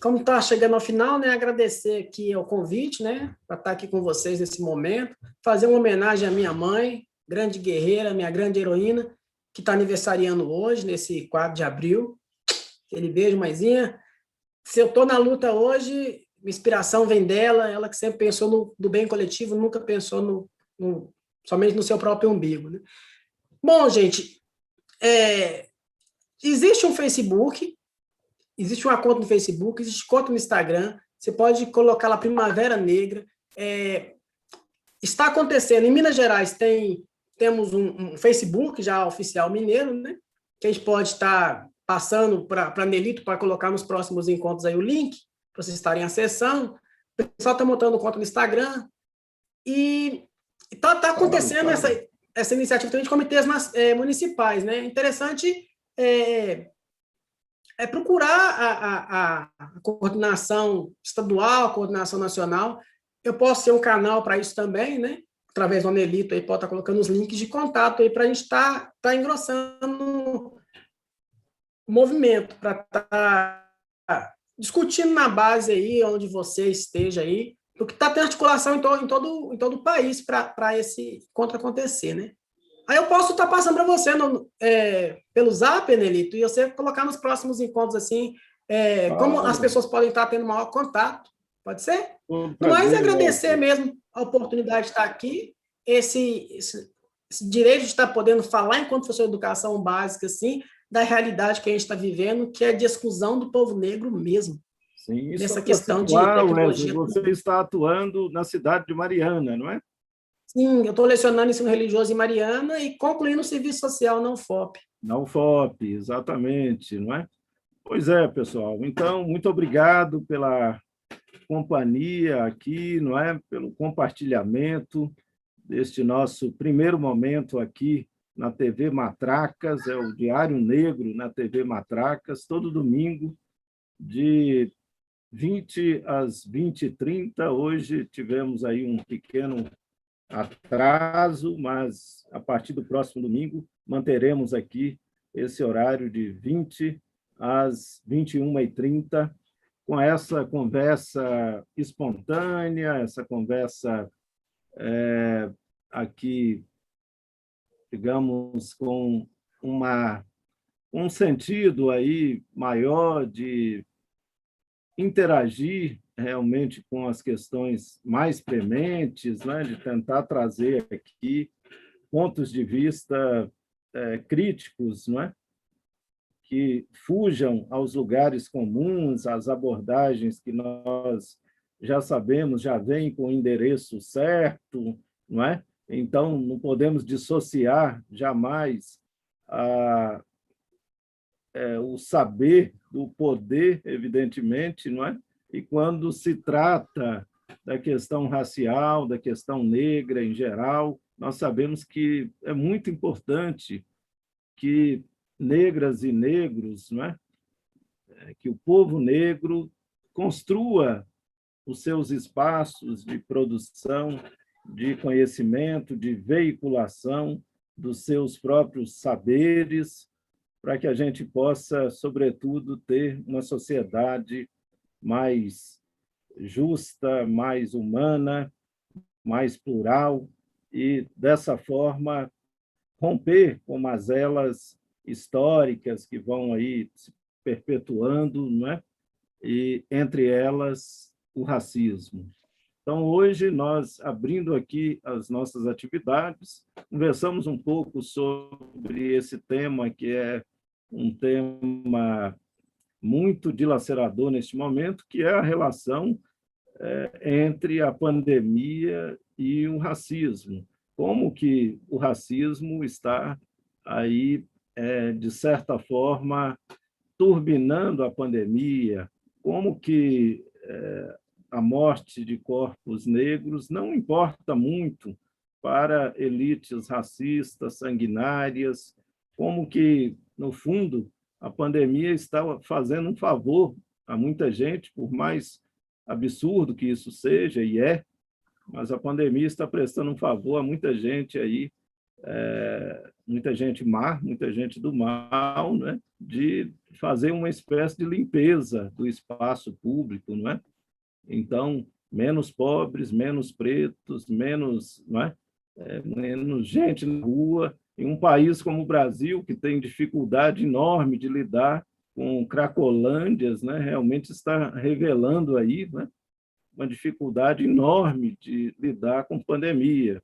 como está chegando ao final, né, agradecer aqui o convite, né, para estar aqui com vocês nesse momento, fazer uma homenagem à minha mãe, grande guerreira, minha grande heroína, que está aniversariando hoje, nesse 4 de abril. Aquele beijo, mãezinha. Se eu estou na luta hoje, minha inspiração vem dela, ela que sempre pensou no bem coletivo, nunca pensou somente no seu próprio umbigo. Né? Bom, gente, existe um Facebook, existe uma conta no Facebook, existe conta no Instagram, você pode colocar lá Primavera Negra. Está acontecendo, em Minas Gerais temos um Facebook já oficial mineiro, né? Que a gente pode estar passando para Nelito para colocar nos próximos encontros aí o link, para vocês estarem acessando. O pessoal está montando conta no Instagram. E está acontecendo essa iniciativa também de comitês municipais. Né? Interessante procurar a coordenação estadual, a coordenação nacional. Eu posso ser um canal para isso também, né? Através do Anelito, aí pode estar colocando os links de contato aí para a gente estar engrossando o movimento, para estar discutindo na base aí, onde você esteja aí, porque está tendo articulação em todo o país para esse encontro acontecer, né? Aí eu posso estar passando para você pelo Zap, Anelito, e você colocar nos próximos encontros assim, como as pessoas podem estar tendo maior contato. Pode ser? Mas agradecer mesmo a oportunidade de estar aqui, esse direito de estar podendo falar enquanto professor de educação básica, assim, da realidade que a gente está vivendo, que é de exclusão do povo negro mesmo. Sim, isso nessa questão de tecnologia. Você está atuando na cidade de Mariana, não é? Sim, eu estou lecionando ensino religioso em Mariana e concluindo o serviço social na UFOP. Na UFOP, exatamente, não é? Pois é, pessoal. Então, muito obrigado pela companhia aqui, não é? Pelo compartilhamento deste nosso primeiro momento aqui na TV Matracas, é o Diário Negro na TV Matracas, todo domingo, de 20 às 20h30. Hoje tivemos aí um pequeno atraso, mas a partir do próximo domingo manteremos aqui esse horário de 20 às 21h30, com essa conversa espontânea, essa conversa aqui, digamos, com um sentido aí maior de interagir realmente com as questões mais prementes, né? De tentar trazer aqui pontos de vista críticos, não é? Que fujam aos lugares comuns, às abordagens que nós já sabemos, já vêm com o endereço certo, não é? Então, não podemos dissociar jamais o saber do poder, evidentemente, não é? E quando se trata da questão racial, da questão negra em geral, nós sabemos que é muito importante que negras e negros, não é? Que o povo negro construa os seus espaços de produção, de conhecimento, de veiculação dos seus próprios saberes, para que a gente possa, sobretudo, ter uma sociedade mais justa, mais humana, mais plural, e, dessa forma, romper com mazelas históricas que vão aí se perpetuando, não é? E, entre elas, o racismo. Então, hoje, nós, abrindo aqui as nossas atividades, conversamos um pouco sobre esse tema, que é um tema muito dilacerador neste momento, que é a relação entre a pandemia e o racismo. Como que o racismo está aí, de certa forma, turbinando a pandemia, como que a morte de corpos negros não importa muito para elites racistas, sanguinárias, como que, no fundo, a pandemia está fazendo um favor a muita gente, por mais absurdo que isso seja, e mas a pandemia está prestando um favor a muita gente aí, muita gente má, muita gente do mal, né? De fazer uma espécie de limpeza do espaço público, não é? Então, menos pobres, menos pretos, menos, não é? Menos gente na rua. Em um país como o Brasil, que tem dificuldade enorme de lidar com cracolândias, né? Realmente está revelando aí, né? Uma dificuldade enorme de lidar com pandemia,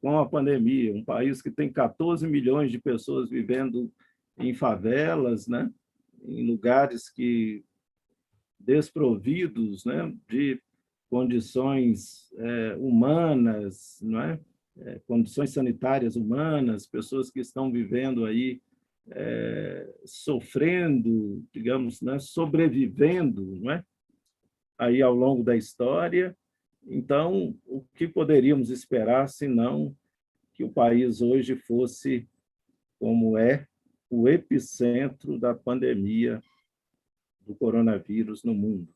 com a pandemia. Um país que tem 14 milhões de pessoas vivendo em favelas, né? Em lugares que desprovidos, né? De condições humanas, não é? Condições sanitárias humanas, pessoas que estão vivendo aí sofrendo, digamos, né? Sobrevivendo, não é? Aí ao longo da história. Então, o que poderíamos esperar, senão que o país hoje fosse, como é, o epicentro da pandemia do coronavírus no mundo?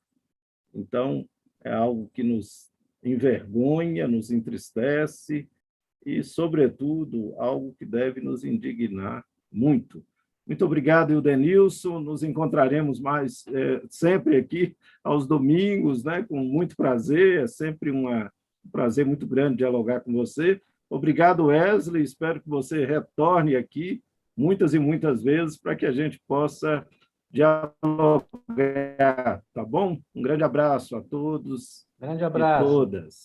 Então, é algo que nos envergonha, nos entristece e, sobretudo, algo que deve nos indignar muito. Muito obrigado, Ildenilson. Nos encontraremos mais sempre aqui aos domingos, né? Com muito prazer. É sempre um prazer muito grande dialogar com você. Obrigado, Wesley. Espero que você retorne aqui muitas e muitas vezes para que a gente possa dialogar, tá bom? Um grande abraço a todos Grande e abraço. todas.